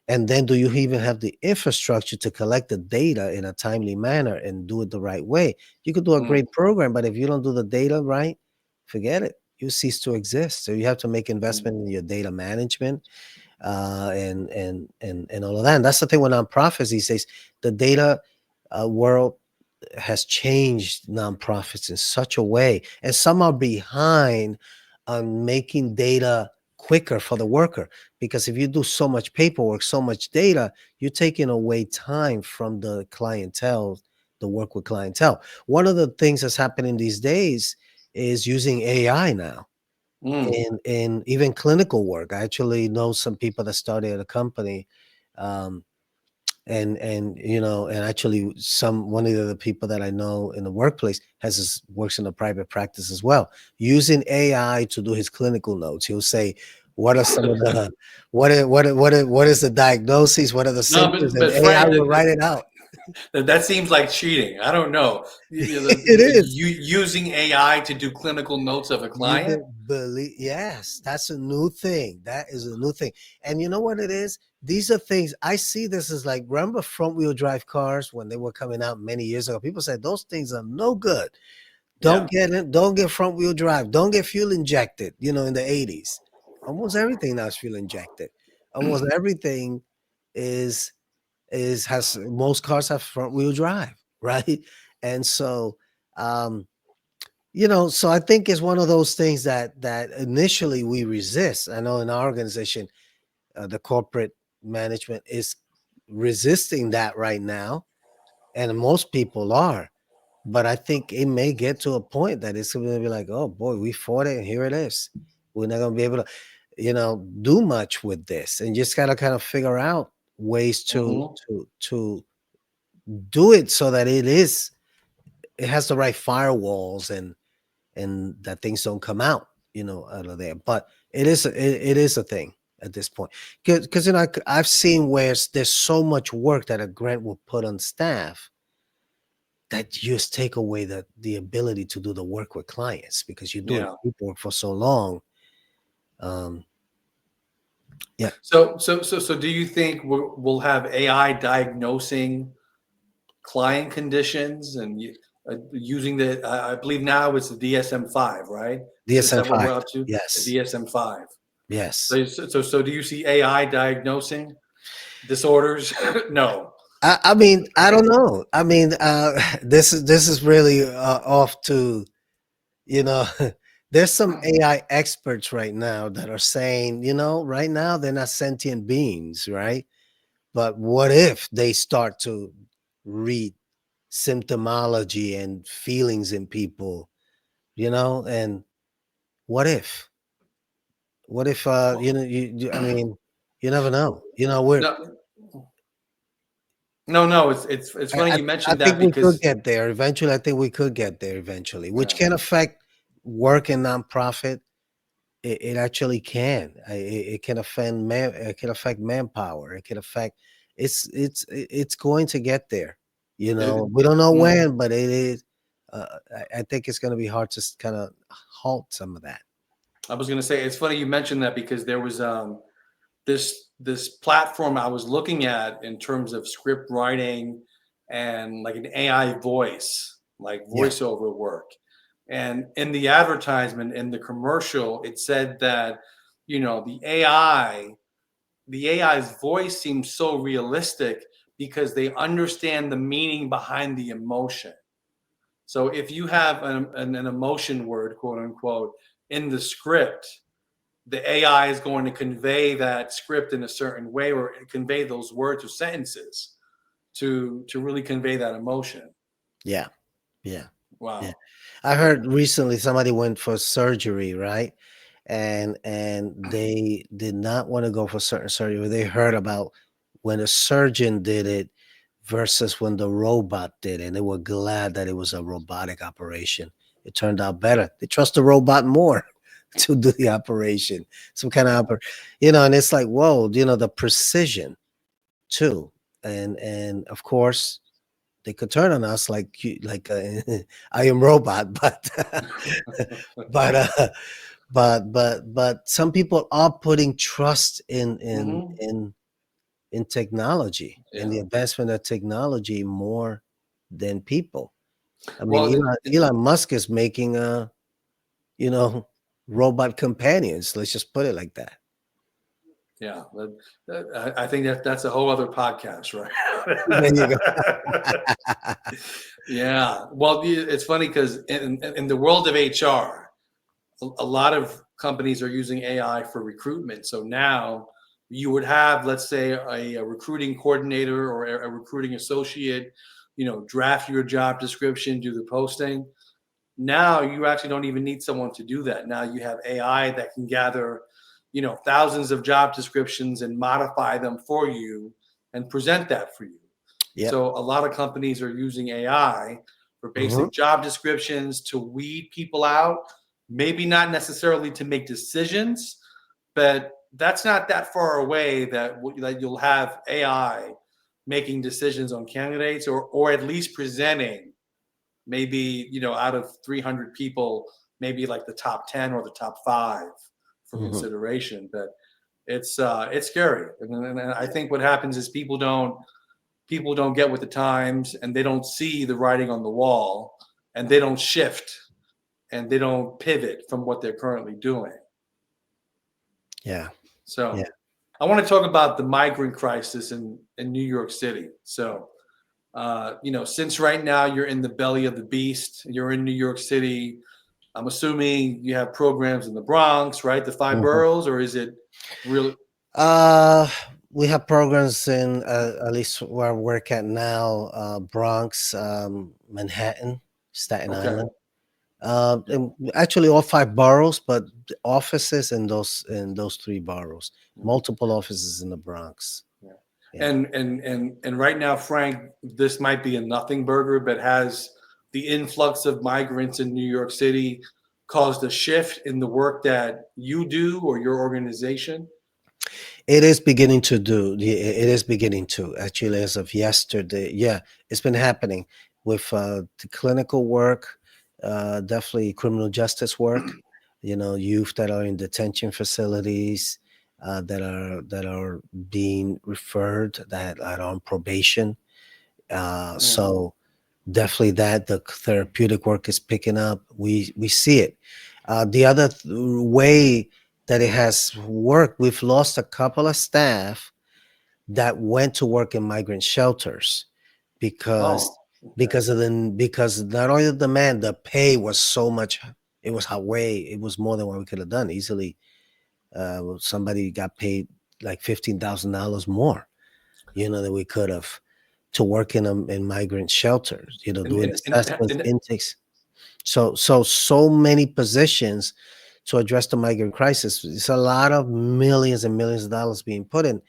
And then, do you even have the infrastructure to collect the data in a timely manner and do it the right way? You could do a Mm. great program, but if you don't do the data right, forget it. You cease to exist. So you have to make investment in your data management, and all of that. And that's the thing with nonprofits these days. The data world has changed nonprofits in such a way, and some are behind on making data quicker for the worker. Because if you do so much paperwork, so much data, you're taking away time from the clientele, the work with clientele. One of the things that's happening these days is using AI now. Mm, in even clinical work. I actually know some people that started a company, um, and and actually some one of the people that I know in the workplace works in a private practice as well, using AI to do his clinical notes. He'll say, what are some of the what is the diagnosis, what are the no, symptoms, and but AI Frank, will write it out. that seems like cheating. I don't know. It is. Using AI to do clinical notes of a You client. can believe, yes, that's a new thing. That is a new thing. And you know what it is? These are things I see. This is like, remember front wheel drive cars when they were coming out many years ago? People said those things are no good. Don't Yeah. get it, don't get front wheel drive, don't get fuel injected, in the 80s. Almost everything now is fuel injected. Almost everything is has most cars have front wheel drive, right? And so so I think it's one of those things that initially we resist. I know in our organization, the corporate management is resisting that right now, and most people are. But I think it may get to a point that it's going to be like, oh boy, we fought it, and here it is. We're not going to be able to, do much with this, and just gotta kind of figure out ways Hmm. to do it so that it has the right firewalls and that things don't come out, out of there. But it is a thing at this point, because I've seen where there's so much work that a grant will put on staff that just take away the ability to do the work with clients because you're doing Yeah. group work for so long. Um, yeah, So do you think we'll have AI diagnosing client conditions and using I believe now it's the DSM-5, right? Is DSM that what five. we're up to? The Yes, DSM-5. yes. So do you see AI diagnosing disorders? No. I mean, I don't know. I mean, this is really off to you know. There's some AI experts right now that are saying, right now they're not sentient beings, right? But what if they start to read symptomology and feelings in people, and what if? What if I mean, you never know. We're No, no. It's funny you I mentioned think that we could because get there eventually. I think we could get there eventually, which yeah, can affect work and nonprofit. It actually can. It can affect It can affect manpower. It can affect. It's going to get there. it, We don't know mm, when, but it is. I think it's going to be hard to kind of halt some of that. I was gonna say it's funny you mentioned that because there was this platform I was looking at in terms of script writing and like an AI voice, like Yeah, voiceover work. And in the advertisement, in the commercial, it said that, the AI's voice seems so realistic because they understand the meaning behind the emotion. So if you have an emotion word, quote unquote, in the script, the AI is going to convey that script in a certain way or convey those words or sentences to really convey that emotion. yeah, yeah, yeah. Wow. I heard recently somebody went for surgery, right? And they did not want to go for certain surgery. They heard about when a surgeon did it versus when the robot did it, and they were glad that it was a robotic operation. It turned out better. They trust the robot more to do the operation. Some kind of and it's like, whoa, the precision too. And of course they could turn on us I am robot, but but but some people are putting trust Hmm. in technology and Yeah. the advancement of technology more than people. I mean, Well, Elon Musk is making you know robot companions. Let's just put it like that. yeah. I think that's a whole other podcast, There you go. right? Yeah. Well, it's funny because in the world of HR, a lot of companies are using AI for recruitment. So now you would have, let's say, a recruiting coordinator or a recruiting associate, draft your job description, do the posting. Now you actually don't even need someone to do that. Now you have AI that can gather, thousands of job descriptions and modify them for you and present that for you. Yep. So a lot of companies are using AI for Hmm. basic job descriptions to weed people out, maybe not necessarily to make decisions, but that's not that far away that you'll have AI making decisions on candidates, or at least presenting maybe, out of 300 people, maybe like the top 10 or the top 5 for Hmm. consideration. But it's scary. And I think what happens is people don't get with the times, and they don't see the writing on the wall, and they don't shift, and they don't pivot from what they're currently doing. Yeah. Yeah. So I want to talk about the migrant crisis in New York City. So since right now you're in the belly of the beast, you're in New York City. I'm assuming you have programs in the Bronx, right? The five Mhm. boroughs, or is it really Uh, we have programs in at least where I work at now, Bronx, Manhattan, Staten okay? Island. Yeah, And actually all five boroughs, but the offices in those three boroughs. mhm, Multiple offices in the Bronx. yeah. Yeah. And right now, Frank, this might be a nothing burger, but has the influx of migrants in New York City caused a shift in the work that you do or your organization? It is beginning to do. It is beginning to actually as of yesterday. Yeah, it's been happening with the clinical work, definitely criminal justice work. You know, youth that are in detention facilities, that are being referred, that are on probation. Mhm. So definitely that the therapeutic work is picking up. We see it. The other way that it has worked, we've lost a couple of staff that went to work in migrant shelters because Oh, okay. because not only the demand, the pay was so much. It was it was more than what we could have done easily. Somebody got paid like $15,000 more, than we could have to work in migrant shelters, And doing and and, assessments, and intakes. So many positions to address the migrant crisis. It's a lot of millions and millions of dollars being put in.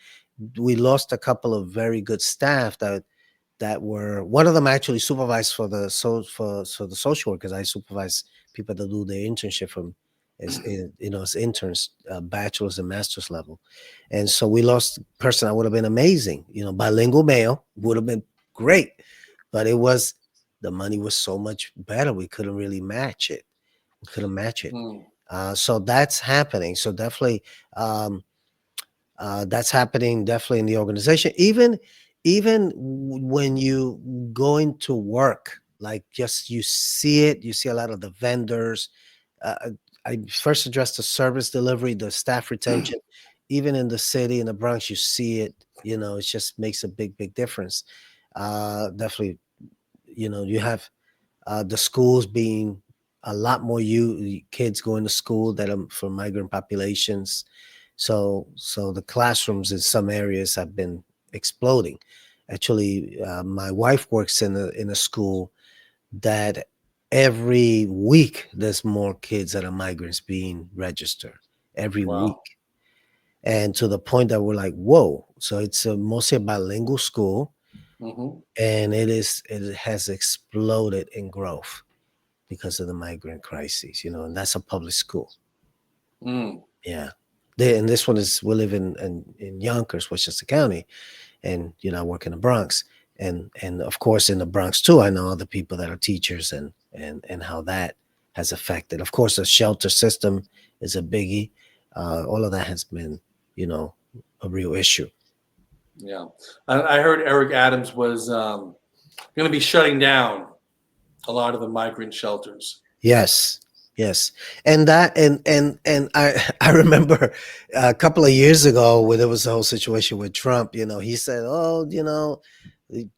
We lost a couple of very good staff that were, one of them actually supervised for the social workers. I supervise people that do their internship from as interns, bachelor's and master's level. And so we lost a person that would have been amazing, bilingual male would have been great, but the money was so much better. We couldn't really match it. We couldn't match it. mm, So that's happening. So definitely, um, that's happening definitely in the organization. Even when you go into work, like just you see it, you see a lot of the vendors. Uh, I first addressed the service delivery, the staff retention. Even in the city, in the Bronx, you see it. It just makes a big difference. Definitely, you have the schools being a lot more kids going to school that are for migrant populations. So the classrooms in some areas have been exploding. Actually, my wife works in a school that every week there's more kids that are migrants being registered every wow. week, and to the point that we're like, whoa. So it's mostly a bilingual school, Hmm. and it has exploded in growth because of the migrant crisis, and that's a public school. Mm, Yeah. And this one is, we live in Yonkers, Westchester County, and I work in the Bronx. And of course in the Bronx too, I know other people that are teachers, and how that has affected. Of course, the shelter system is a biggie. All of that has been, you know, a real issue. yeah. I heard Eric Adams was going to be shutting down a lot of the migrant shelters. Yes, yes, and that and I I remember a couple of years ago when there was the whole situation with Trump. He said, "Oh,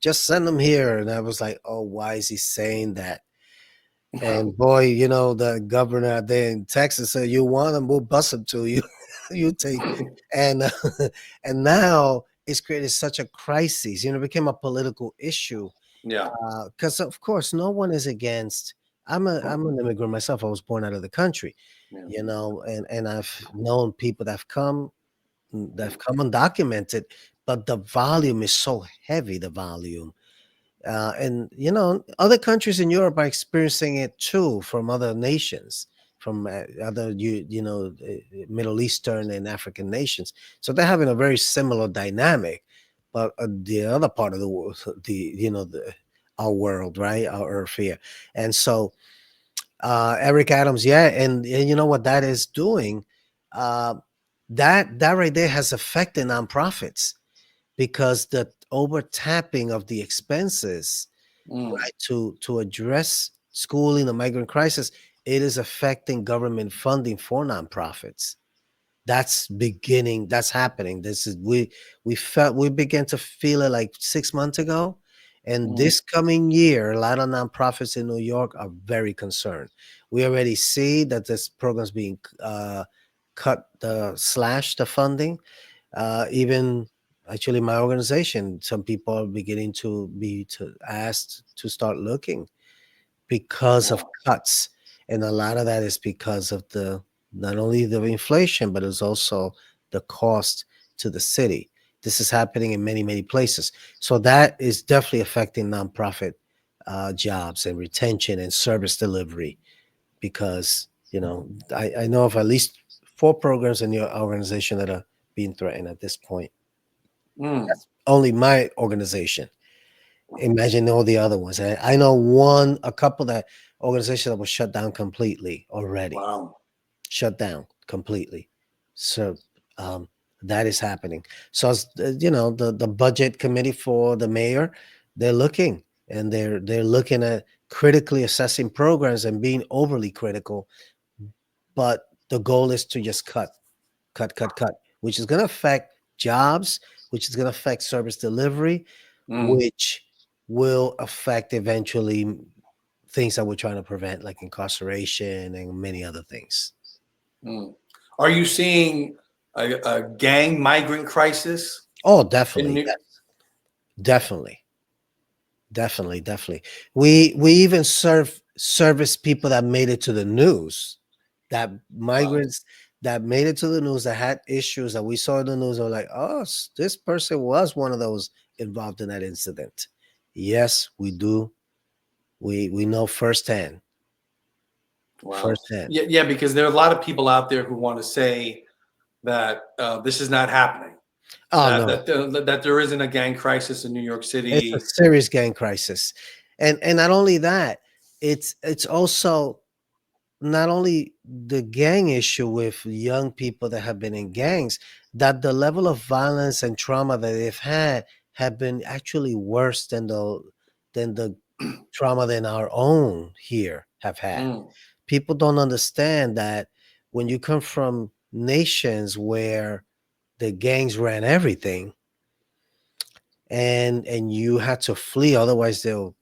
just send them here," and I was like, "Oh, why is he saying that?" And boy, the governor out there in Texas said, "You want them, we'll bust them to you. You take." And and now it's created such a crisis. It became a political issue Yeah. because of course no one is against I'm an immigrant myself. I was born out of the country, Yeah. and I've known people that have come undocumented, but the volume is so heavy. The volume, and other countries in Europe are experiencing it too, from other nations, from other Middle Eastern and African nations. So they're having a very similar dynamic. But the other part of the world, our world, right, our earth here, and so Eric Adams, yeah, and you know what that is doing, uh, that right there has affected nonprofits because the over tapping of the expenses, Mm. right, to address schooling, the migrant crisis, it is affecting government funding for nonprofits. That's happening. This is we began to feel it like 6 months ago, and Mm. this coming year a lot of nonprofits in New York are very concerned. We already see that this program's being cut, the slash the funding. Even actually my organization, some people are beginning to be asked to start looking because of Wow. cuts. And a lot of that is because of the not only the inflation, but it's also the cost to the city. This is happening in many, many places. So that is definitely affecting nonprofit jobs and retention and service delivery because, I know of at least 4 programs in your organization that are being threatened at this point. Mm. That's only my organization. Imagine all the other ones. I know a couple that organizations that were shut down completely already, Wow. shut down completely. So um, that is happening. So the budget committee for the mayor, they're looking and they're looking at critically assessing programs and being overly critical. But the goal is to just cut, which is going to affect jobs, which is going to affect service delivery, Mm. which will affect eventually things that we're trying to prevent, like incarceration and many other things. Mm. Are you seeing a gang migrant crisis Oh, in definitely, New? definitely, definitely. We even service people that made it to the news, that Wow. migrants that made it to the news that had issues that we saw in the news. Are like, oh, this person was one of those involved in that incident. Yes, we do. We know firsthand, Wow. firsthand. Yeah, yeah, because there are a lot of people out there who want to say that this is not happening. Oh That no, that there isn't a gang crisis in New York it's a City. serious gang crisis, and not only that, it's also not only the gang issue with young people that have been in gangs, that the level of violence and trauma that they've had have been actually worse than the trauma than our own here have had. Mm. People don't understand that when you come from nations where the gangs ran everything and you had to flee, otherwise they'll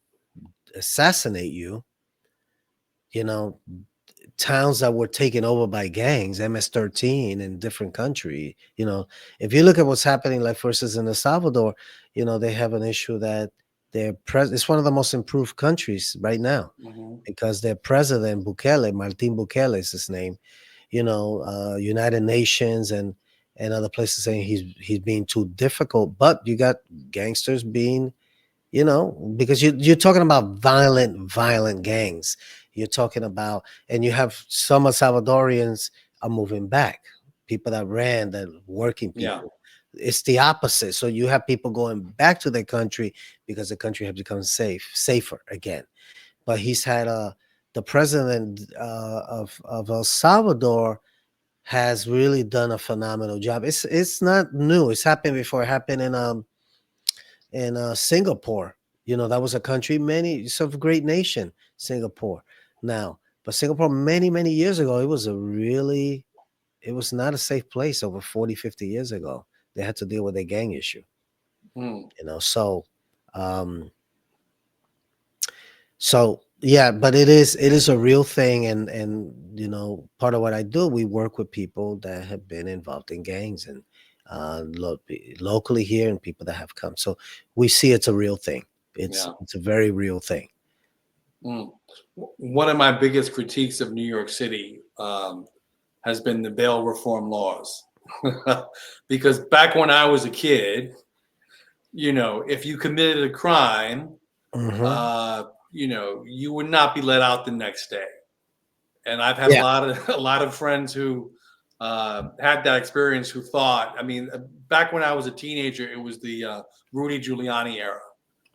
assassinate you, you know towns that were taken over by gangs, MS-13 in different country. If you look at what's happening, like for instance in El Salvador, they have an issue that it's one of the most improved countries right now Hmm. because their president Bukele, Martin Bukele is his name. United Nations and other places saying he's being too difficult, but you got gangsters being, because you're talking about violent gangs. You're talking about, and you have some Salvadorians are moving back, people that ran, that working Yeah. people. It's the opposite. So you have people going back to their country because the country has become safer again. But he's had the president of El Salvador has really done a phenomenal job. It's not new. It's happened before. It happened in Singapore. That was a country, it's a great nation, Singapore. Now, but Singapore many years ago, it was not a safe place over 40, 50 years ago. They had to deal with a gang issue, Mm. so um yeah, but it is a real thing, and part of what I do, we work with people that have been involved in gangs and locally here and people that have come. So we see it's a real thing. It's Yeah. it's a very real thing. Mm. One of my biggest critiques of New York City has been the bail reform laws. Because back when I was a kid, if you committed a crime, Hmm. you would not be let out the next day. And I've had a Yeah, lot of a lot of friends who had that experience who thought, I mean, back when I was a teenager, it was the Rudy Giuliani era,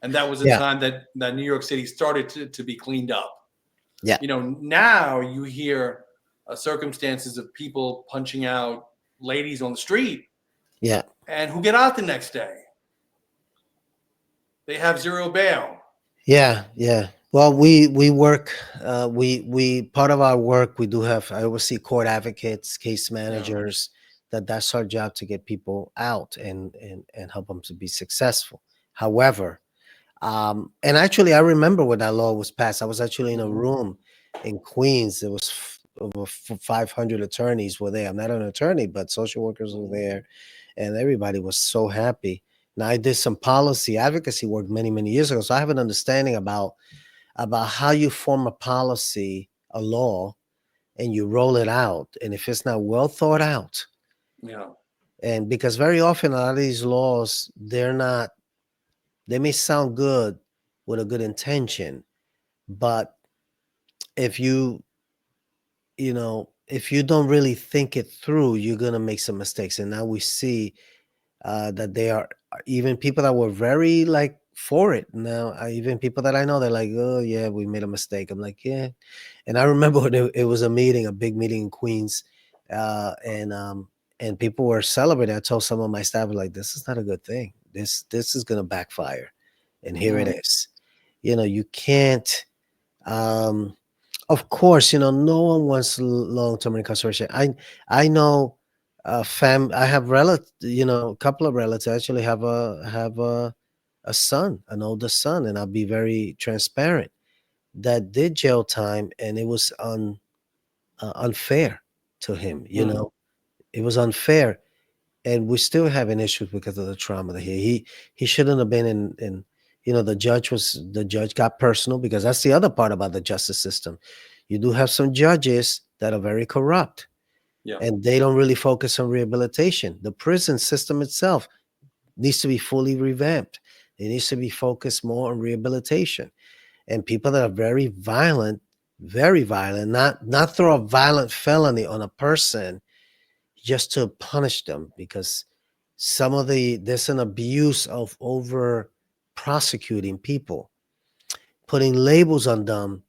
and that was the yeah, time that New York City started to be cleaned up. yeah, Now you hear circumstances of people punching out ladies on the street yeah. and who get out the next day. They have zero bail. Yeah, yeah. Well, we work. We part of our work. We do have. I oversee court advocates, case Yeah. managers. That's our job to get people out and help them to be successful. However, and actually, I remember when that law was passed. I was actually in a Hmm. room in Queens. There was over 500 attorneys were there. I'm not an attorney, but social workers were Hmm. there, and everybody was so happy. Now, I did some policy advocacy work many, many years ago, so I have an understanding about how you form a policy, a law, and you roll it out. And if it's not well thought out, Yeah. and because very often a lot of these laws, they're not, they may sound good with a good intention, but if if you don't really think it through, you're gonna make some mistakes. And now we see that they are even people that were very like for it. Now, even people that I know, they're like, "Oh yeah, we made a mistake." I'm like, "Yeah." And I remember when it was a meeting, a big meeting in Queens, uh, and um, and people were celebrating. I told some of my staff, like, "This is not a good thing. This is gonna backfire." And here it Mm. is. You can't. Um, of course, no one wants long-term incarceration. I know I have a couple of relatives. I actually have a son, an older son, and I'll be very transparent that did jail time, and it was unfair to him. Mm. It was unfair, and we're still having issues because of the trauma that he shouldn't have been in. The judge got personal because that's the other part about the justice system. You do have some judges that are very corrupt, Yeah. and they don't really focus on rehabilitation. The prison system itself needs to be fully revamped. It needs to be focused more on rehabilitation. And people that are very violent, not throw a violent felony on a person just to punish them, because there's an abuse of over prosecuting people, putting labels on them,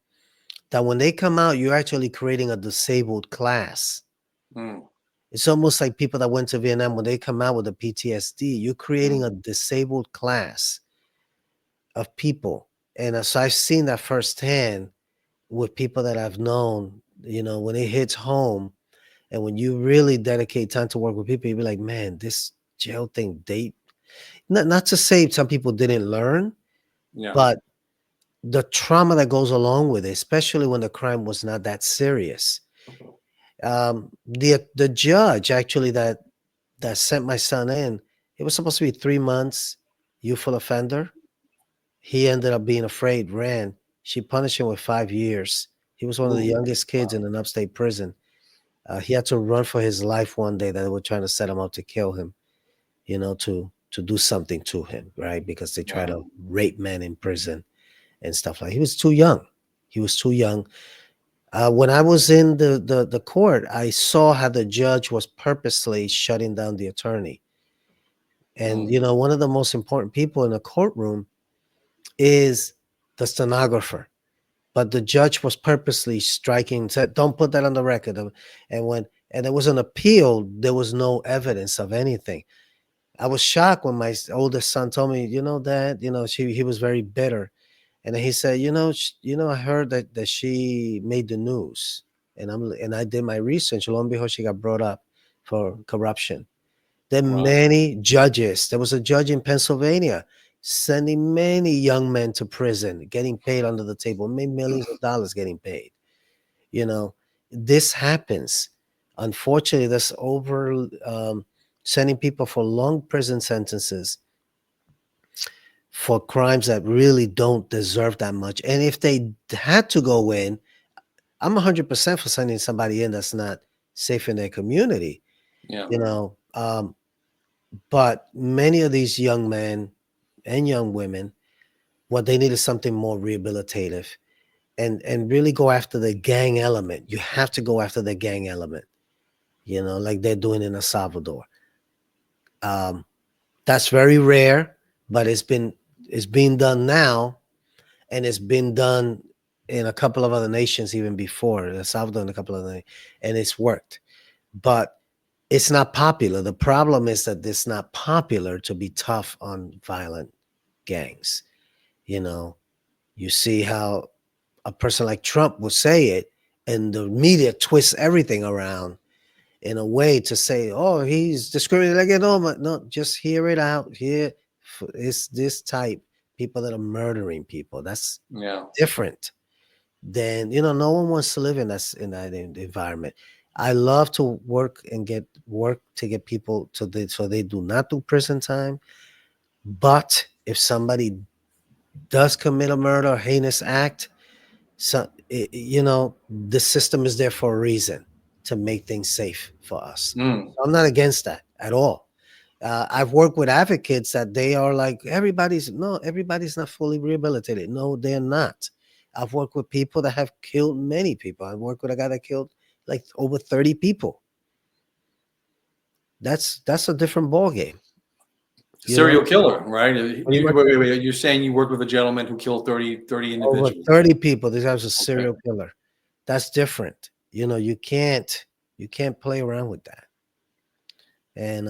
that when they come out, you're actually creating a disabled class. Mm. It's almost like people that went to Vietnam, when they come out with a PTSD, you're creating a Mm. disabled class of people. And so I've seen that firsthand with people that I've known, when it hits home. And when you really dedicate time to work with people, you be like, man, this jail thing, not to say some people didn't learn, Yeah. but the trauma that goes along with it, especially when the crime was not that serious. The judge actually that sent my son in, it was supposed to be 3 months, youthful offender. He ended up being afraid, ran. She punished him with 5 years. He was one of the Ooh. youngest kids Wow. in an upstate prison. He had to run for his life one day that they were trying to set him up to kill him, to do something to him, right? Because they try Wow. to rape men in prison and stuff like. He was too young. He was too young. When I was in the court, I saw how the judge was purposely shutting down the attorney. And Mm. one of the most important people in a courtroom is the stenographer. But the judge was purposely striking, said, "Don't put that on the record." And there was an appeal, there was no evidence of anything. I was shocked when my oldest son told me, Dad, he was very bitter. And then he said, I heard that she made the news. And I did my research. Lo and behold, she got brought up for corruption. There are Wow. many judges. There was a judge in Pennsylvania sending many young men to prison, getting paid under the table, made millions of dollars getting paid. You know, this happens. Unfortunately, that's over sending people for long prison sentences. for crimes that really don't deserve that much. And if they had to go in, I'm 100% for sending somebody in that's not safe in their community, Yeah. you know. But many of these young men and young women, what they need is something more rehabilitative, and really go after the gang element. You have to go after the gang element, like they're doing in El Salvador. Um, that's very rare, but it's being done now, and it's been done in a couple of other nations even before El Salvador and a couple of other, and it's worked. But it's not popular. The problem is that it's not popular to be tough on violent gangs. You know, you see how a person like Trump will say it, and the media twists everything around in a way to say, "Oh, he's discriminating." Like, no, just hear it out. Here, it's this type people that are murdering people. That's Yeah. different than no one wants to live in that environment. I love to work to get people so they do not do prison time. But if somebody does commit a murder or heinous act, so the system is there for a reason, to make things safe for us. Mm. I'm not against that at all. I've worked with advocates that they are like, everybody's not fully rehabilitated. No, they're not. I've worked with people that have killed many people. I've worked with a guy that killed like over 30 people. That's a different ball game. You know, Serial killer, right? when you You, work wait, wait, wait. You're saying you worked with a gentleman who killed 30 over individuals. 30 people, this guy's a Okay. serial killer. That's different. You can't play around with that. And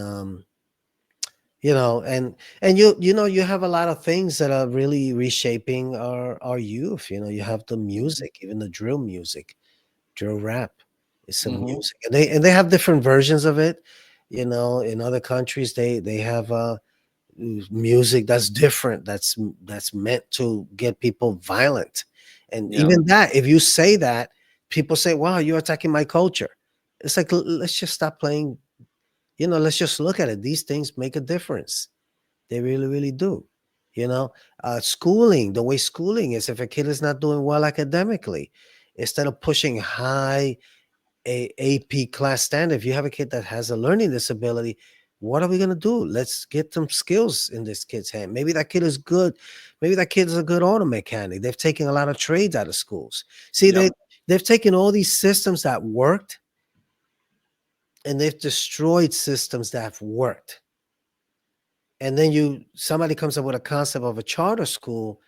you have a lot of things that are really reshaping our youth. You have the Mm-hmm. music, even the drill music, drill rap. It's some Mm-hmm. music, and they have different versions of it. In other countries, they have music that's different. That's meant to get people violent, and Yeah. even that, if you say that, people say, "Wow, you're attacking my culture." It's like, let's just stop playing. Let's just look at it. These things make a difference. They really, really do. Schooling, the way schooling is, if a kid is not doing well academically, instead of pushing high AP class standard, if you have a kid that has a learning disability, what are we going to do? Let's get some skills in this kid's hand. Maybe that kid is good. Maybe that kid is a good auto mechanic. They've taken a lot of trades out of schools. See, Yep. they've taken all these systems that worked, and they've destroyed systems that have worked. And then somebody comes up with a concept of a charter school.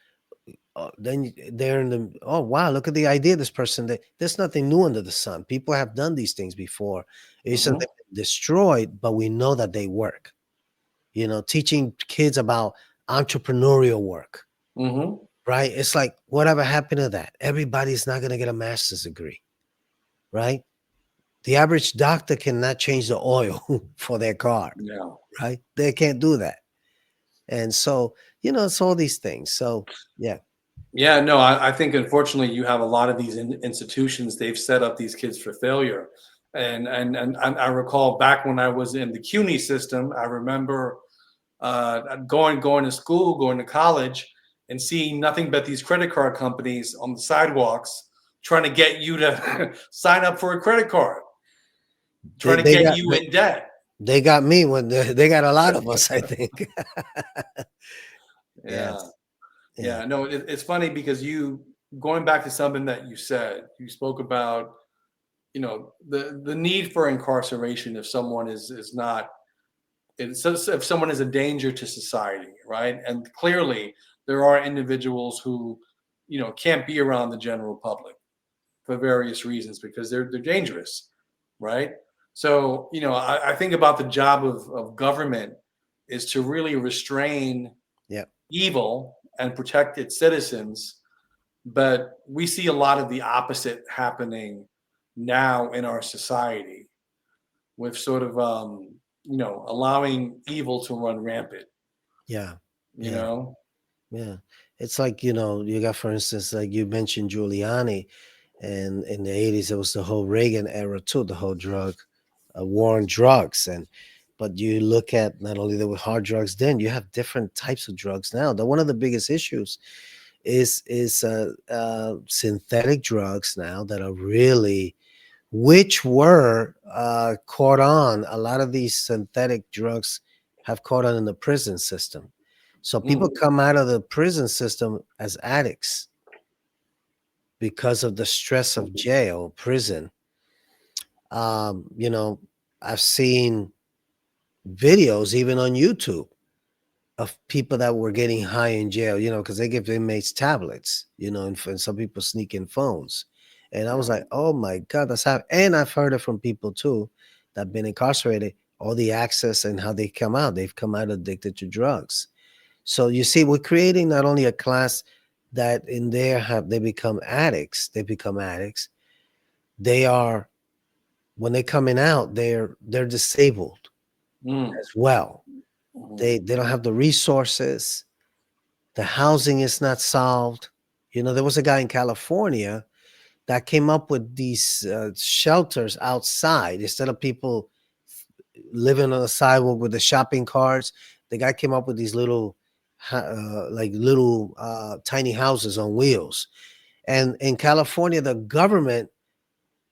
Then they're in the, oh wow, look at the idea of this person. There's nothing new under the sun. People have done these things before. It's Mm-hmm. something destroyed, but we know that they work. Teaching kids about entrepreneurial work, Mm-hmm. right? It's like, whatever happened to that? Everybody's not going to get a master's degree, right? The average doctor cannot change the oil for their car, Yeah. right? They can't do that. And so, it's all these things. So, yeah. Yeah, no, I think unfortunately you have a lot of these institutions. They've set up these kids for failure, and I recall back when I was in the CUNY system. I remember going to school, going to college, and seeing nothing but these credit card companies on the sidewalks trying to get you to sign up for a credit card, They, trying to they get got you in debt. they got me when they got a lot of us, I think. Yeah. Yes. Yeah. Yeah, no, it's funny because you going back to something that you said, you spoke about, the need for incarceration if someone is not if someone is a danger to society, right? And clearly there are individuals who, can't be around the general public for various reasons because they're dangerous, right? So, I think about the job of government is to really restrain Yep. evil and protect its citizens, but we see a lot of the opposite happening now in our society with sort of allowing evil to run rampant, Yeah. you Yeah. know. Yeah. It's like, you got, for instance, like you mentioned Giuliani, and in the 80s, it was the whole Reagan era too, the whole war on drugs. But you look at not only the hard drugs, then you have different types of drugs now. One of the biggest issues is synthetic drugs now that are really, which were caught on. A lot of these synthetic drugs have caught on in the prison system. So people Mm, come out of the prison system as addicts because of the stress of jail, prison. You know, I've seen videos even on YouTube of people that were getting high in jail, because they give inmates tablets, and some people sneak in phones. And I was yeah. like, oh my God, that's how. And I've heard it from people too that have been incarcerated, all the access and how they come out. They've come out addicted to drugs. So you see, we're creating not only a class that in there they become addicts, They are, when they're coming out, they're disabled Mm, as well. mhm. They don't have the resources. The housing is not solved. There was a guy in California that came up with these shelters outside instead of people living on the sidewalk with the shopping carts. The guy came up with these little, like little tiny houses on wheels. And in California, the government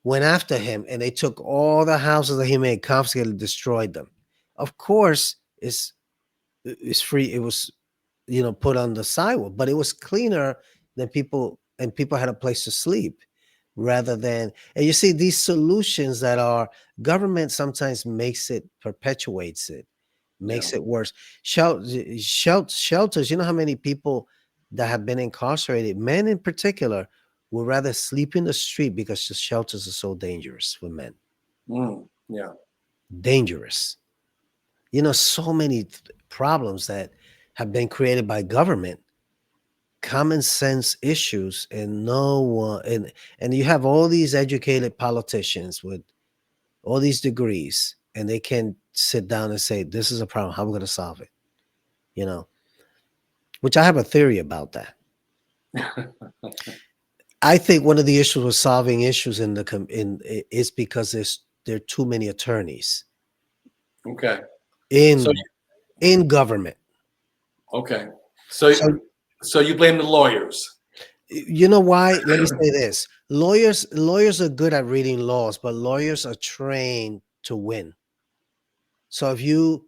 went after him and they took all the houses that he made, confiscated, destroyed them. Of course, it's free. It was put on the sidewalk, but it was cleaner than people had a place to sleep rather than. And you see these solutions that are government sometimes perpetuates it, Yeah. makes it worse. Shelters, you know how many people that have been incarcerated, men in particular, would rather sleep in the street because the shelters are so dangerous for men. Yeah. Dangerous. So many problems that have been created by government, common sense issues, and no one. And you have all these educated politicians with all these degrees, and they can sit down and say, this is a problem, how we're going to solve it, you know which I have a theory about that. I think one of the issues with solving issues is because there are too many attorneys Okay. So in government. okay. So So so you blame the lawyers. you know why? Let me say this. Lawyers are good at reading laws, but lawyers are trained to win. So if you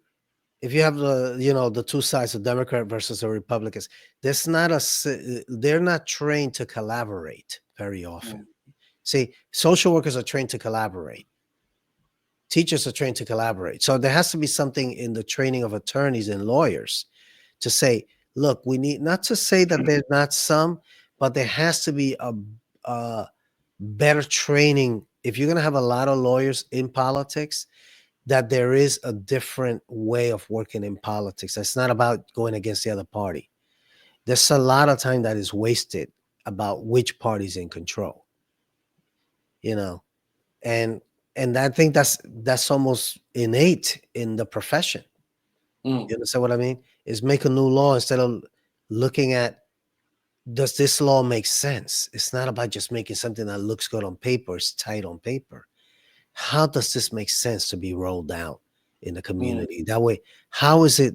have the two sides, the Democrat versus the Republicans, they're not trained to collaborate very often. Mm, See, social workers are trained to collaborate. Teachers are trained to collaborate. So there has to be something in the training of attorneys and lawyers to say, look, we need, not to say that there's not some, but there has to be a better training. If you're going to have a lot of lawyers in politics, that there is a different way of working in politics. It's not about going against the other party. There's a lot of time that is wasted about which party's in control, you know, and I think that's almost innate in the profession. mm, You understand what I mean? Is make a new law instead of looking at, does this law make sense? It's not about just making something that looks good on paper, it's tight on paper. How does this make sense to be rolled out in the mm, community? That way, how is it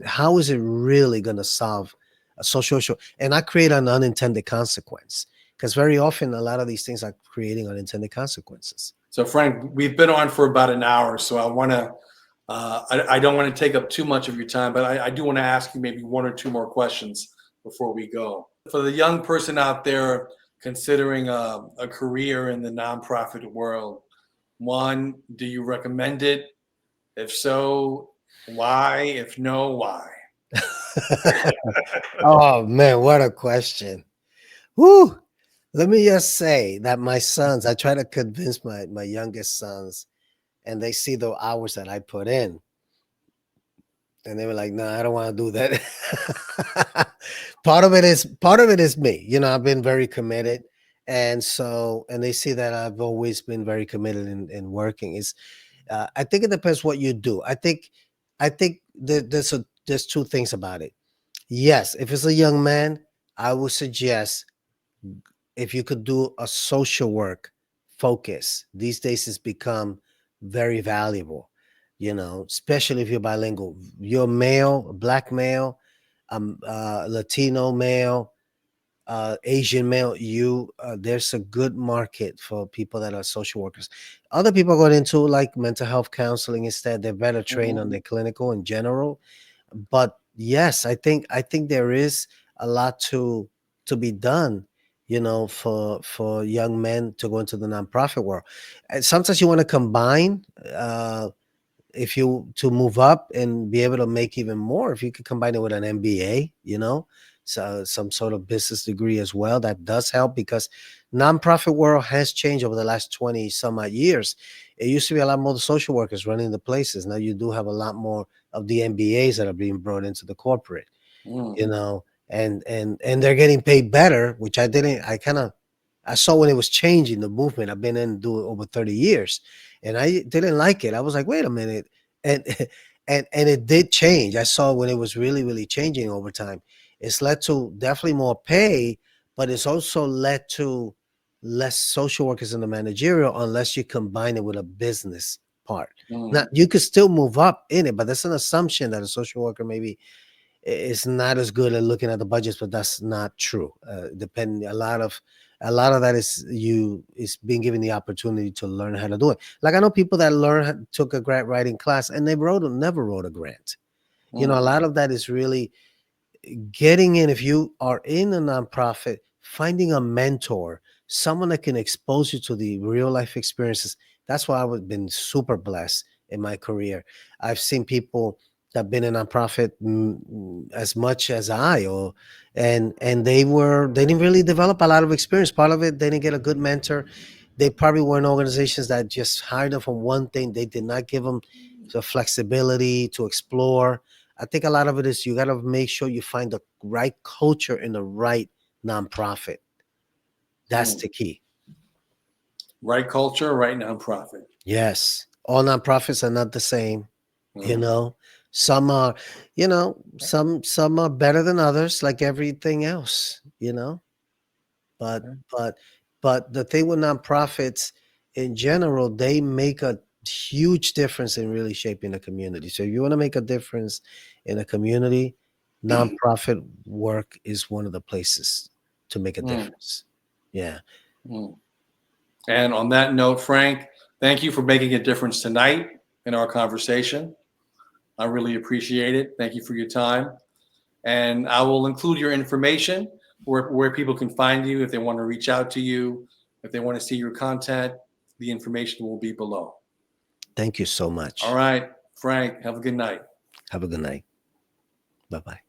really going to solve a social issue and not create an unintended consequence? Because very often a lot of these things are creating unintended consequences. So Frank, we've been on for about an hour, so I want to. I don't want to take up too much of your time, but I do want to ask you maybe one or two more questions before we go. For the young person out there considering a career in the nonprofit world, one, do you recommend it? If so, why? If no, why? Oh man, what a question. Woo! Let me just say that my sons, I try to convince my youngest sons, and they see the hours that I put in, and they were like, "No, I don't want to do that." Part of it is me. I've been very committed, and they see that I've always been very committed in working. I think it depends what you do. I think there's two things about it. Yes, if it's a young man, I would suggest, if you could do a social work focus. These days it's become very valuable. especially if you're bilingual. You're male, black male, Latino male, Asian male. There's a good market for people that are social workers. Other people go into like mental health counseling instead. They're better trained on Mhm. the clinical in general. But yes, I think there is a lot to be done, for young men to go into the nonprofit world. And sometimes you want to combine, if you to move up and be able to make even more, if you could combine it with an MBA, so some sort of business degree as well, that does help, because nonprofit world has changed over the last 20 some odd years. It used to be a lot more the social workers running the places. Now you do have a lot more of the MBAs that are being brought into the corporate, Mm. and they're getting paid better, which I saw when it was changing the movement. I've been in doing over 30 years, and I didn't like it. I was like, wait a minute. And and it did change. I saw when it was really, really changing over time. It's led to definitely more pay, but it's also led to less social workers in the managerial, unless you combine it with a business part. Now Mm. you could still move up in it, but that's an assumption that a social worker maybe is not as good at looking at the budgets, but that's not true. Depending, a lot of that is being given the opportunity to learn how to do it. Like I know people that took a grant writing class and they never wrote a grant. A Mm. lot of that is really getting in. If you are in a nonprofit, finding a mentor, someone that can expose you to the real life experiences. That's why I've been super blessed in my career. I've seen people that have been in nonprofit, as much as I, and they didn't really develop a lot of experience. Part of it, they didn't get a good mentor. They probably were in organizations that just hired them from one thing. They did not give them the flexibility to explore. I think a lot of it is you got to make sure you find the right culture in the right nonprofit. That's Mm. the key. Right culture, right nonprofit. Yes. All nonprofits are not the same, you Mm. know. Some are, some are better than others, like everything else. But Okay. but the thing with nonprofits in general, they make a huge difference in really shaping the community. So if you want to make a difference in a community, nonprofit work is one of the places to make a Mm. difference. Yeah. Mm. And on that note, Frank, thank you for making a difference tonight in our conversation. I really appreciate it. Thank you for your time. And I will include your information where people can find you if they want to reach out to you, if they want to see your content. The information will be below. Thank you so All much. right, Frank, have a good night. Have a good night. Bye bye.